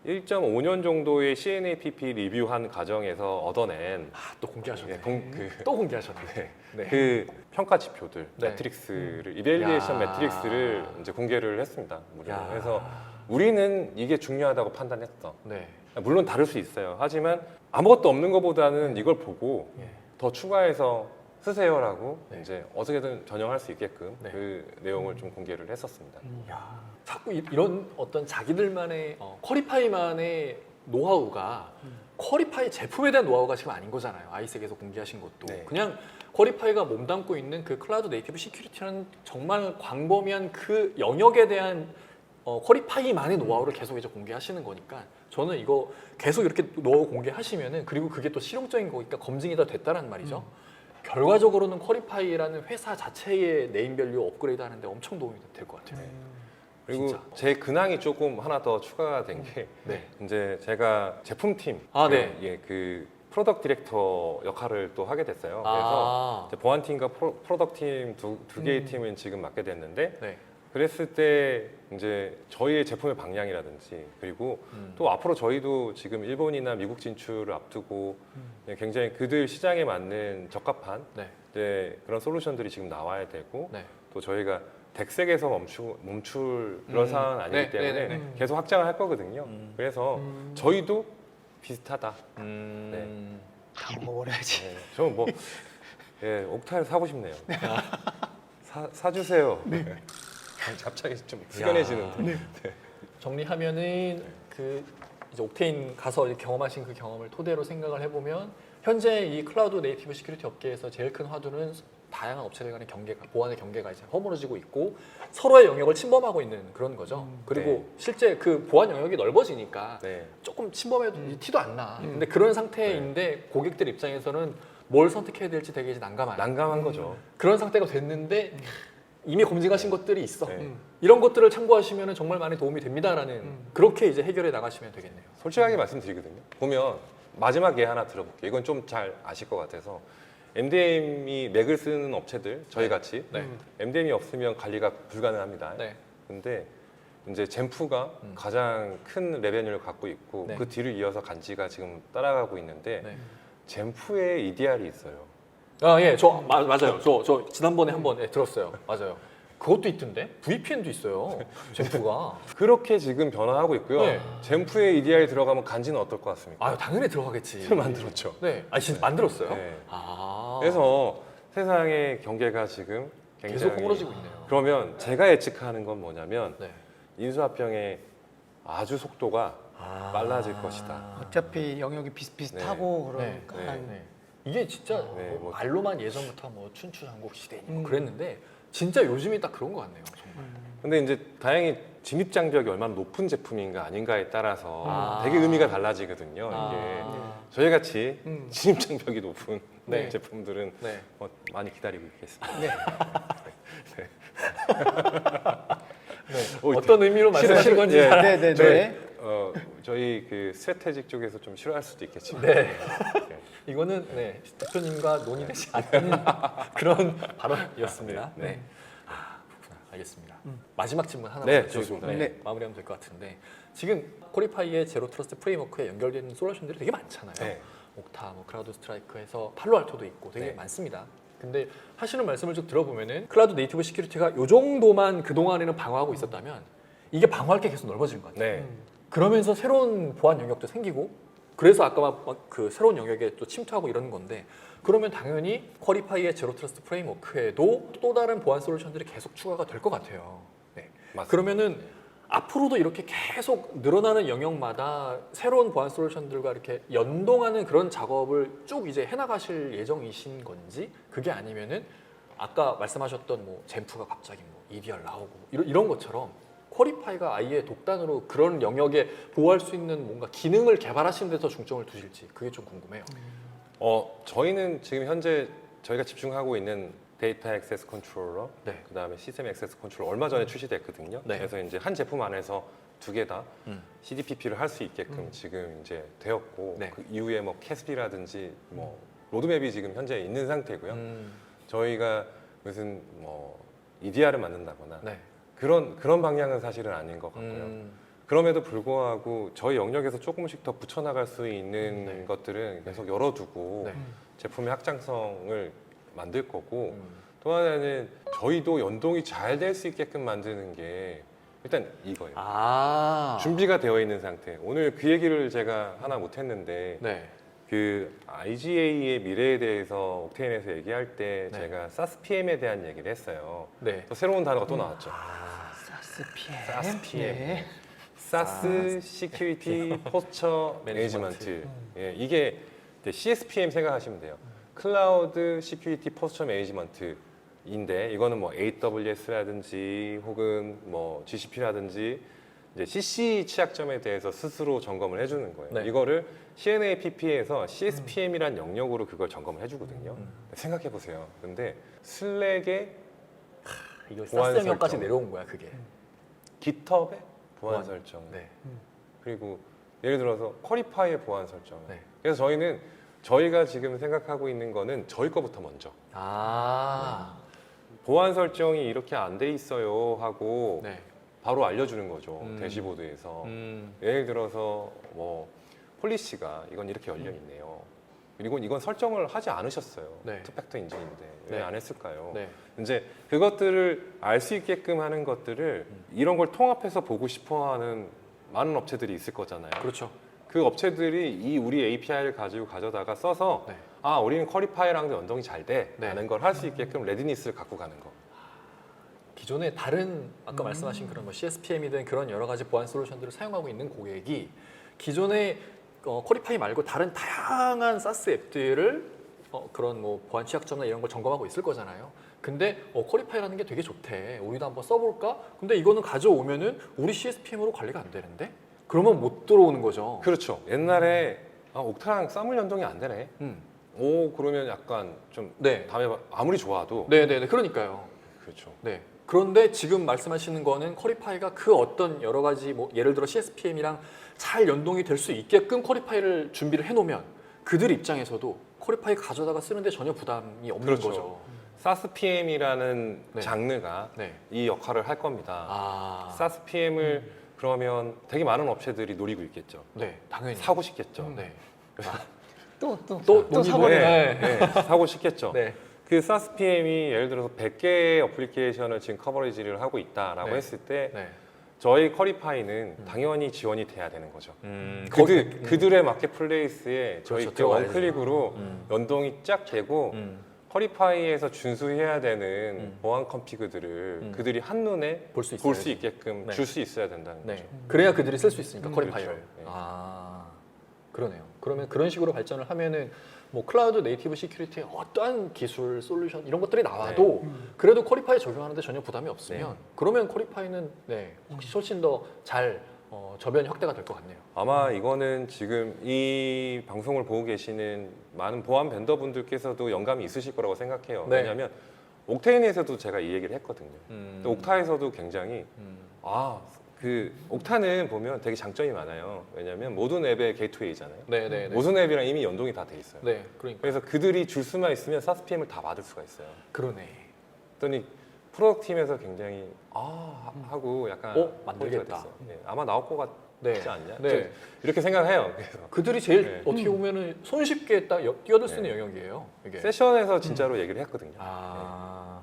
1.5년 정도의 CNAPP 리뷰한 과정에서 얻어낸 아, 또 공개하셨네. 그 또 공개하셨네. 네. 그 평가 지표들, 네. 매트릭스를 이벨리에이션 야. 매트릭스를 이제 공개를 했습니다. 무료로. 야. 그래서 우리는 이게 중요하다고 판단했어. 네. 물론 다를 수 있어요. 하지만 아무것도 없는 것보다는 이걸 보고 예. 더 추가해서 쓰세요라고 네. 이제 어떻게든 전용할 수 있게끔 네. 그 내용을 좀 공개를 했었습니다. 야, 자꾸 이런 어떤 자기들만의 퀄리파이만의 노하우가 퀄리파이 제품에 대한 노하우가 지금 아닌 거잖아요. 아이색에서 공개하신 것도 네. 그냥 퀄리파이가 몸담고 있는 그 클라우드 네이티브 시큐리티라는 정말 광범위한 그 영역에 대한 퀄리파이만의 노하우를 계속 이제 공개하시는 거니까 저는 이거 계속 이렇게 노하우 공개하시면은 그리고 그게 또 실용적인 거니까 검증이 다 됐다는 말이죠. 결과적으로는 퀄리파이라는 회사 자체의 네임밸류 업그레이드 하는데 엄청 도움이 될 것 같아요. 그리고 진짜. 제 근황이 조금 하나 더 추가가 된 게 네. 이제 제가 제품팀 아, 네. 그 프로덕트 디렉터 역할을 또 하게 됐어요. 그래서 아, 이제 보안팀과 프로덕트팀 두 개의 팀을 지금 맡게 됐는데 네. 그랬을 때 이제 저희의 제품의 방향이라든지 그리고 또 앞으로 저희도 지금 일본이나 미국 진출을 앞두고 굉장히 그들 시장에 맞는 적합한 네. 이제 그런 솔루션들이 지금 나와야 되고 네. 또 저희가 백색에서 멈출 그런 상황은 아니기 네, 때문에 네, 네, 네. 계속 확장을 할 거거든요. 그래서 저희도 비슷하다. 다 먹어야지. 네, 저는 뭐 예, 옥타일 사고 싶네요. 사주세요. 갑자기 좀 숙연해지는데. 정리하면은 그 이제 옥테인 가서 이제 경험하신 그 경험을 토대로 생각을 해보면 현재 이 클라우드 네이티브 시큐리티 업계에서 제일 큰 화두는 다양한 업체들 간의 경계가 보안의 경계가 이제 허물어지고 있고 서로의 영역을 침범하고 있는 그런 거죠. 그리고 네. 실제 그 보안 영역이 넓어지니까 네. 조금 침범해도 티도 안 나. 근데 그런 상태인데 고객들 입장에서는 뭘 선택해야 될지 되게 이제 난감한 거죠. 그런 상태가 됐는데 이미 검증하신 것들이 있어. 네. 이런 것들을 참고하시면 정말 많이 도움이 됩니다라는 그렇게 이제 해결해 나가시면 되겠네요. 솔직하게 말씀드리거든요. 보면 마지막 예 하나 들어볼게요. 이건 좀 잘 아실 것 같아서 MDM이 맥을 쓰는 업체들 저희 같이 네. MDM이 없으면 관리가 불가능합니다. 네. 근데 이제 젠프가 가장 큰 레베뉴를 갖고 있고 네. 그 뒤를 이어서 간지가 지금 따라가고 있는데 네. 젠프의 EDR이 있어요. 아, 예, 맞아요. 저 지난번에 한번 들었어요. 맞아요. 그것도 있던데 VPN도 있어요. 젠프가. 그렇게 지금 변화하고 있고요. 네. 젠프의 EDR이 들어가면 간지는 어떨 것 같습니까? 아, 당연히 들어가겠지. 새로 만들었죠. 네. 아, 진짜 만들었어요? 네. 아. 그래서 세상의 경계가 지금 계속 굉장히 허물어지고 있네요. 그러면 제가 예측하는 건 뭐냐면 네. 인수합병의 아주 속도가 아. 빨라질 것이다. 어차피 영역이 비슷비슷하고 네. 그러니까 네. 이게 진짜 네, 뭐. 말로만 예전부터 뭐 춘추전국 시대니 뭐 그랬는데 진짜 요즘이 딱 그런 것 같네요. 정말. 근데 이제 다행히 진입 장벽이 얼마나 높은 제품인가 아닌가에 따라서 아. 되게 의미가 달라지거든요. 이게 저희 같이 진입 장벽이 높은 네. 제품들은 네. 많이 기다리고 있겠습니다. 네. 어떤 의미로 말씀하신 건지 예. 잘 네, 네, 저희, 네. 저희 그 스트래테직 쪽에서 좀 싫어할 수도 있겠지만 네. 이거는 네, 대표님과 논의되지 않는 그런 발언이었습니다. 네. 네. 아, 그렇구나. 알겠습니다. 마지막 질문 하나만 네, 드리고, 좋습니다. 네. 마무리하면 될 것 같은데 지금 코리파이의 제로 트러스트 프레임워크에 연결되는 솔루션들이 되게 많잖아요. 네. 옥타, 뭐 클라우드 스트라이크에서 팔로알토도 있고 되게 네. 많습니다. 근데 하시는 말씀을 좀 들어보면은 클라우드 네이티브 시큐리티가 이 정도만 그 동안에는 방어하고 있었다면 이게 방어할 게 계속 넓어지는 것 같아요. 네. 그러면서 새로운 보안 영역도 생기고 그래서 아까 막 그 새로운 영역에 또 침투하고 이러는 건데 그러면 당연히 쿼리파이의 제로 트러스트 프레임워크에도 또 다른 보안 솔루션들이 계속 추가가 될 것 같아요. 네. 맞습니다. 그러면은 앞으로도 이렇게 계속 늘어나는 영역마다 새로운 보안 솔루션들과 이렇게 연동하는 그런 작업을 쭉 이제 해나가실 예정이신 건지 그게 아니면은 아까 말씀하셨던 뭐 젠프가 갑자기 뭐 EDR 나오고 이런 것처럼 쿼리파이가 아예 독단으로 그런 영역에 보호할 수 있는 뭔가 기능을 개발하시는 데 더 중점을 두실지 그게 좀 궁금해요. 저희는 지금 현재 저희가 집중하고 있는 데이터 액세스 컨트롤러, 네. 그다음에 시스템 액세스 컨트롤러 얼마 전에 출시됐거든요. 네. 그래서 이제 한 제품 안에서 두 개 다 음. CDPP를 할 수 있게끔 지금 이제 되었고 네. 그 이후에 뭐 캐스피라든지 뭐 로드맵이 지금 현재 있는 상태고요. 저희가 무슨 뭐 EDR을 만든다거나 네. 그런 방향은 사실은 아닌 것 같고요. 음. 그럼에도 불구하고 저희 영역에서 조금씩 더 붙여나갈 수 있는 네. 것들은 계속 열어두고 네. 제품의 확장성을 만들 거고 음. 또 하나는 저희도 연동이 잘 될 수 있게끔 만드는 게 일단 이거예요. 아. 준비가 되어 있는 상태. 오늘 그 얘기를 제가 하나 못했는데 네. 그 IGA의 미래에 대해서 옥테인에서 얘기할 때 네. 제가 사스 PM에 대한 얘기를 했어요. 네. 또 새로운 단어가 또 나왔죠. 사스 PM. 사스 PM. 네. 사스 시큐리티 포스처 매니지먼트. 예, 이게 이제 CSPM 생각하시면 돼요. 클라우드 시큐리티 포스처 매니지먼트인데 이거는 뭐 AWS라든지 혹은 뭐 GCP라든지 이제 CC 취약점에 대해서 스스로 점검을 해주는 거예요. 네. 이거를 CNAPP에서 CSPM이란 영역으로 그걸 점검을 해주거든요. 생각해 보세요. 근데 슬랙의 이거 보안 사스 영역까지 설정. 내려온 거야 그게. GitHub의 보안 보안. 설정. 네. 그리고 예를 들어서 쿼리파이의 보안 설정. 네. 그래서 저희가 지금 생각하고 있는 거는 저희 거부터 먼저 아. 보안 설정이 이렇게 안 돼 있어요 하고 네. 바로 알려주는 거죠. 음. 대시보드에서. 음. 예를 들어서 뭐 폴리시가 이건 이렇게 열려 있네요. 그리고 이건 설정을 하지 않으셨어요. 네. 투팩터 인증인데 네. 왜 안 했을까요? 네. 이제 그것들을 알 수 있게끔 하는 것들을 이런 걸 통합해서 보고 싶어하는 많은 업체들이 있을 거잖아요. 그렇죠. 그 업체들이 이 우리 API를 가지고 가져다가 써서 네. 아 우리는 쿼리파이랑도 연동이 잘 네. 돼라는 걸 할 수 있게끔 레디니스를 갖고 가는 거. 기존에 다른 아까 말씀하신 그런 뭐 CSPM이든 그런 여러 가지 보안 솔루션들을 사용하고 있는 고객이 기존에 쿼리파이 말고 다른 다양한 사스 앱들을 그런 뭐 보안 취약점이나 이런 걸 점검하고 있을 거잖아요. 근데 쿼리파이라는 게 되게 좋대. 우리도 한번 써볼까? 근데 이거는 가져오면은 우리 CSPM으로 관리가 안 되는데? 그러면 못 들어오는 거죠. 그렇죠. 옛날에 옥타랑 썸을 연동이 안 되네. 오 그러면 약간 좀 네. 다음에 아무리 좋아도 네네네. 그러니까요. 그렇죠. 네. 그런데 지금 말씀하시는 거는 쿼리파이가 그 어떤 여러 가지 뭐 예를 들어 CSPM이랑 잘 연동이 될 수 있게끔 쿼리파이를 준비를 해놓으면 그들 입장에서도 쿼리파이 가져다가 쓰는데 전혀 부담이 없는 그렇죠. 거죠. 사스 PM이라는 네. 장르가 네. 이 역할을 할 겁니다. 아. 사스 PM을 그러면 되게 많은 업체들이 노리고 있겠죠. 네. 당연히. 사고 싶겠죠. 네. 또 또 사고. 네. 네, 사고 싶겠죠. 네. 그 사스 PM이 예를 들어서 100개의 어플리케이션을 지금 커버리지를 하고 있다라고 네. 했을 때 네. 저희 쿼리파이는 당연히 지원이 돼야 되는 거죠. 거기- 그들의 마켓플레이스에 저희 그렇죠. 그 들어가야죠. 원클릭으로 연동이 쫙 되고 쿼리파이에서 준수해야 되는 보안 컨피그들을 그들이 한눈에 볼 수 볼 있어야지. 수 있게끔 네. 줄 수 있어야 된다는 네. 거죠. 그래야 그들이 쓸 수 있으니까 쿼리파이를. 그렇죠. 네. 아. 그러네요. 그러면 그런 식으로 발전을 하면은 뭐 클라우드 네이티브 시큐리티의 어떠한 기술, 솔루션 이런 것들이 나와도 그래도 쿼리파이 적용하는데 전혀 부담이 없으면 그러면 쿼리파이는 네, 훨씬 더 잘 저변이 확대가 될 것 같네요. 아마 이거는 지금 이 방송을 보고 계시는 많은 보안 벤더분들께서도 영감이 있으실 거라고 생각해요. 네. 왜냐하면 옥테인에서도 제가 이 얘기를 했거든요. 또 옥타에서도 굉장히 그 옥타는 보면 되게 장점이 많아요. 왜냐하면 모든 앱의 게이트웨이잖아요. 네네네. 모든 앱이랑 이미 연동이 다 돼 있어요. 네, 그러니까 그래서 그들이 줄 수만 있으면 사스 PM을 다 받을 수가 있어요. 그러네. 그랬더니 프로덕트 팀에서 굉장히 하고 약간 만들겠다. 포인트가 됐어요. 네, 아마 나올 것 네. 하지 않냐? 네. 좀 이렇게 생각해요. 그래서 그들이 제일 네. 어떻게 보면은 손쉽게 딱 뛰어들 수 있는 영역이에요. 이게. 세션에서 진짜로 얘기를 했거든요. 아,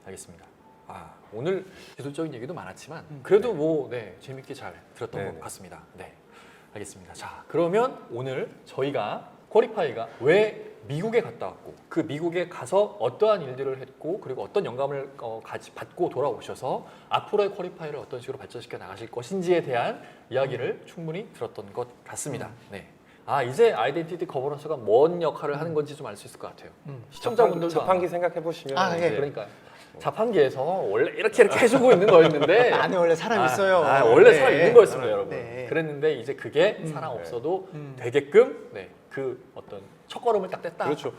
알겠습니다. 아, 오늘 기술적인 얘기도 많았지만 그래도 뭐 네, 재밌게 잘 들었던 네네. 것 같습니다. 네, 알겠습니다. 자, 그러면 오늘 저희가 퀄리파이가 왜 미국에 갔다 왔고 그 미국에 가서 어떠한 일들을 했고 그리고 어떤 영감을 받고 돌아오셔서 앞으로의 퀄리파이를 어떤 식으로 발전시켜 나가실 것인지에 대한 이야기를 충분히 들었던 것 같습니다. 네. 아, 이제 아이덴티티 거버넌스가 뭔 역할을 하는 건지 좀 알 수 있을 것 같아요. 시청자분들도 자판기 생각해 보시면 아, 예. 그러니까요. 자판기에서 원래 이렇게 해주고 있는 거였는데 안에 원래 사람 있어요. 원래 네. 사람 있는 거였습니다, 여러분. 네. 그랬는데 이제 그게 사람 네. 없어도 되게끔 네, 그 어떤 첫걸음을 딱 뗐다. 그렇죠.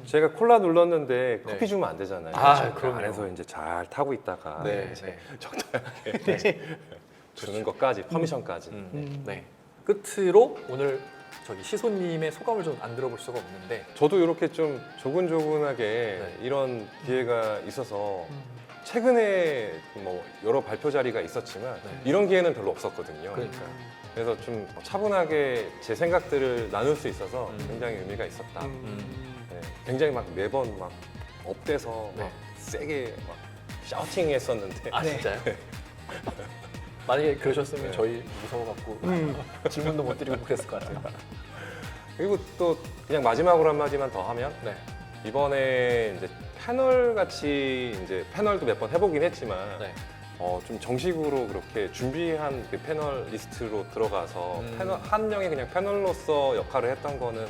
제가 콜라 눌렀는데 네. 커피 주면 안 되잖아요. 아, 그래서 그 그럼요. 안에서 이제 잘 타고 있다가 네, 이제 네. 적당하게 주는 것까지 퍼미션까지. 네. 끝으로 오늘 저기 시소님의 소감을 좀 안 들어볼 수가 없는데 저도 이렇게 좀 조근조근하게 네. 이런 기회가 있어서 최근에 뭐 여러 발표 자리가 있었지만 네. 이런 기회는 별로 없었거든요. 그러니까요. 그래서 좀 차분하게 제 생각들을 나눌 수 있어서 굉장히 의미가 있었다. 네, 굉장히 막 매번 막 업돼서 네. 막 세게 막 샤우팅했었는데 아, 네. 진짜요? 만약에 그러셨으면 네. 저희 무서워갖고 질문도 못 드리고 그랬을 것 같아요. 그리고 또 그냥 마지막으로 한마디만 더 하면 네. 이번에 이제 패널 같이 이제 패널도 몇 번 해보긴 했지만 네. 좀 정식으로 그렇게 준비한 그 패널 리스트로 들어가서 패널 한 명이 그냥 패널로서 역할을 했던 거는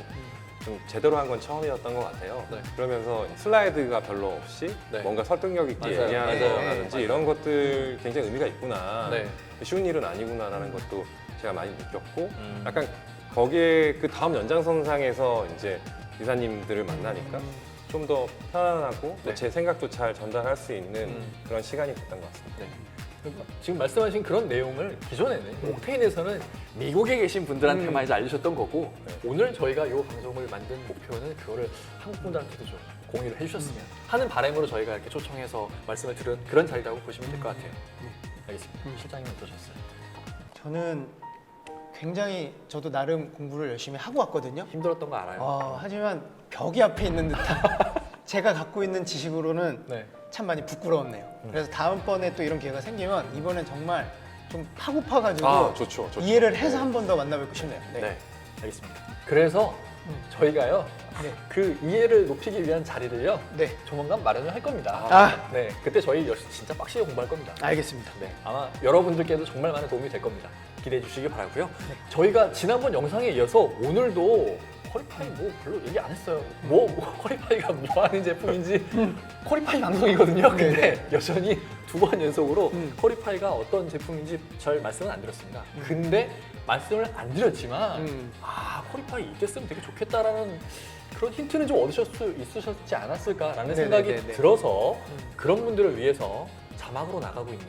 좀 제대로 한 건 처음이었던 것 같아요. 네. 그러면서 슬라이드가 별로 없이 네. 뭔가 설득력 있게 맞아요. 얘기하는 맞아요. 거라든지 맞아요. 이런 것들 굉장히 의미가 있구나. 네. 쉬운 일은 아니구나라는 것도 제가 많이 느꼈고 약간 거기에 그 다음 연장선상에서 이제 이사님들을 만나니까 좀 더 편안하고 네. 제 생각도 잘 전달할 수 있는 그런 시간이 됐던 것 같습니다. 네. 지금 말씀하신 그런 내용을 기존에는 옥테인에서는 미국에 계신 분들한테만 이제 알려주셨던 거고 오늘 저희가 이 방송을 만든 목표는 그거를 한국 분들한테도 좀 공유를 해주셨으면 하는 바람으로 저희가 이렇게 초청해서 말씀을 들은 그런 자리라고 보시면 될 것 같아요. 알겠습니다. 실장님 어떠셨어요? 저는 굉장히 저도 나름 공부를 열심히 하고 왔거든요. 힘들었던 거 알아요. 하지만 벽이 앞에 있는 듯한 제가 갖고 있는 지식으로는 네. 참 많이 부끄러웠네요. 그래서 다음번에 또 이런 기회가 생기면 이번엔 정말 좀 파고 파가지고 좋죠. 이해를 해서 한 번 더 만나뵙고 싶네요. 네. 알겠습니다. 그래서 저희가요 네. 그 이해를 높이기 위한 자리를요 네. 조만간 마련을 할 겁니다. 아. 네. 그때 저희 진짜 빡시게 공부할 겁니다. 알겠습니다. 네, 아마 여러분들께도 정말 많은 도움이 될 겁니다. 기대해 주시기 바라고요. 저희가 지난번 영상에 이어서 오늘도 퀄리파이 뭐 별로 얘기 안 했어요. 퀄리파이가 뭐 하는 제품인지 퀄리파이 방송이거든요. 근데 여전히 2번 연속으로 퀄리파이가 어떤 제품인지 잘 말씀은 안 드렸습니다. 근데 말씀을 안 드렸지만 퀄리파이 이때 쓰면 되게 좋겠다라는 그런 힌트는 좀 얻으실 수 있으셨지 않았을까라는 생각이 네네네네. 들어서 그런 분들을 위해서 자막으로 나가고 있는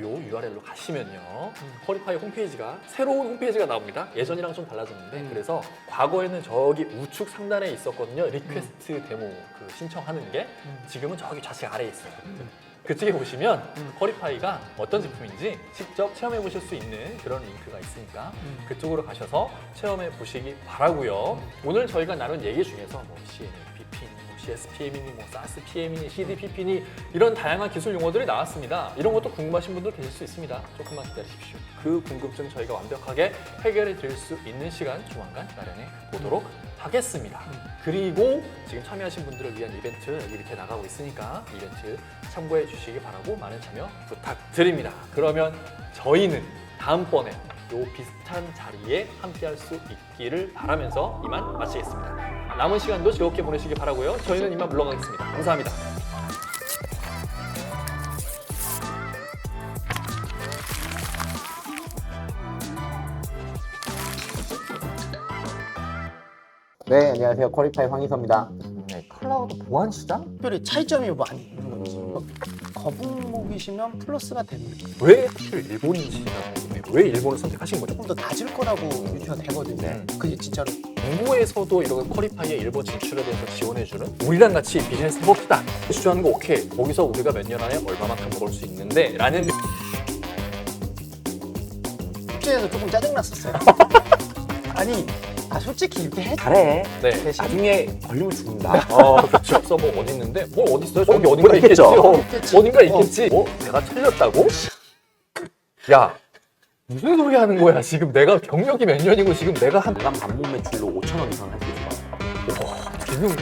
요 URL로 가시면요 퀄리파이 홈페이지가 새로운 홈페이지가 나옵니다. 예전이랑 좀 달라졌는데 그래서 과거에는 저기 우측 상단에 있었거든요. 리퀘스트 데모 그 신청하는 게 지금은 저기 좌측 아래에 있어요. 그쪽에 보시면 퀄리파이가 어떤 제품인지 직접 체험해 보실 수 있는 그런 링크가 있으니까 그쪽으로 가셔서 체험해 보시기 바라고요. 오늘 저희가 나눈 얘기 중에서 뭐 CNAPP니, 뭐 CSPM이니, 뭐 SASPM이니, CDPP니 이런 다양한 기술 용어들이 나왔습니다. 이런 것도 궁금하신 분들 계실 수 있습니다. 조금만 기다리십시오. 그 궁금증 저희가 완벽하게 해결해 드릴 수 있는 시간 조만간 마련해 보도록 하겠습니다. 그리고 지금 참여하신 분들을 위한 이벤트 여기 밑에 나가고 있으니까 이벤트 참고해 주시기 바라고 많은 참여 부탁드립니다. 그러면 저희는 다음번에 요 비슷한 자리에 함께할 수 있기를 바라면서 이만 마치겠습니다. 남은 시간도 즐겁게 보내시기 바라고요. 저희는 이만 물러가겠습니다. 감사합니다. 네, 안녕하세요. 퀄리파이 황희서입니다. 네, 클라우드 보안 시장? 특별히 차이점이 많이 있는 건지 거북목이시면 플러스가 되는 왜 하필 일본인지가 궁금해요. 왜 일본을 선택하신 거죠? 조금 더 낮을 거라고 유추가 되거든요. 그게 진짜로 정부에서도 이런 퀄리파이의 일본 진출에 대해서 지원해주는 우리랑 같이 비즈니스 해봅시다. 주장하는 거 오케이. 거기서 우리가 몇 년 안에 얼마만큼 벌 수 있는데 라는 숙제에서 조금 짜증났었어요. 아니, 솔직히 이렇게 해. 잘해. 네. 대신 나중에 걸리면 죽는다. 그렇죠. 서버 어디 있는데 뭘 어디 있어요? 저기 어딘가 뭐 있겠지. 있겠죠. 어딘가 있겠지. 내가 틀렸다고? 야, 무슨 소리 하는 거야? 지금 내가 경력이 몇 년이고 지금 내가 한 일반 반복 매출로 5,000원 이상 할 수 있을 것 같아요. 지금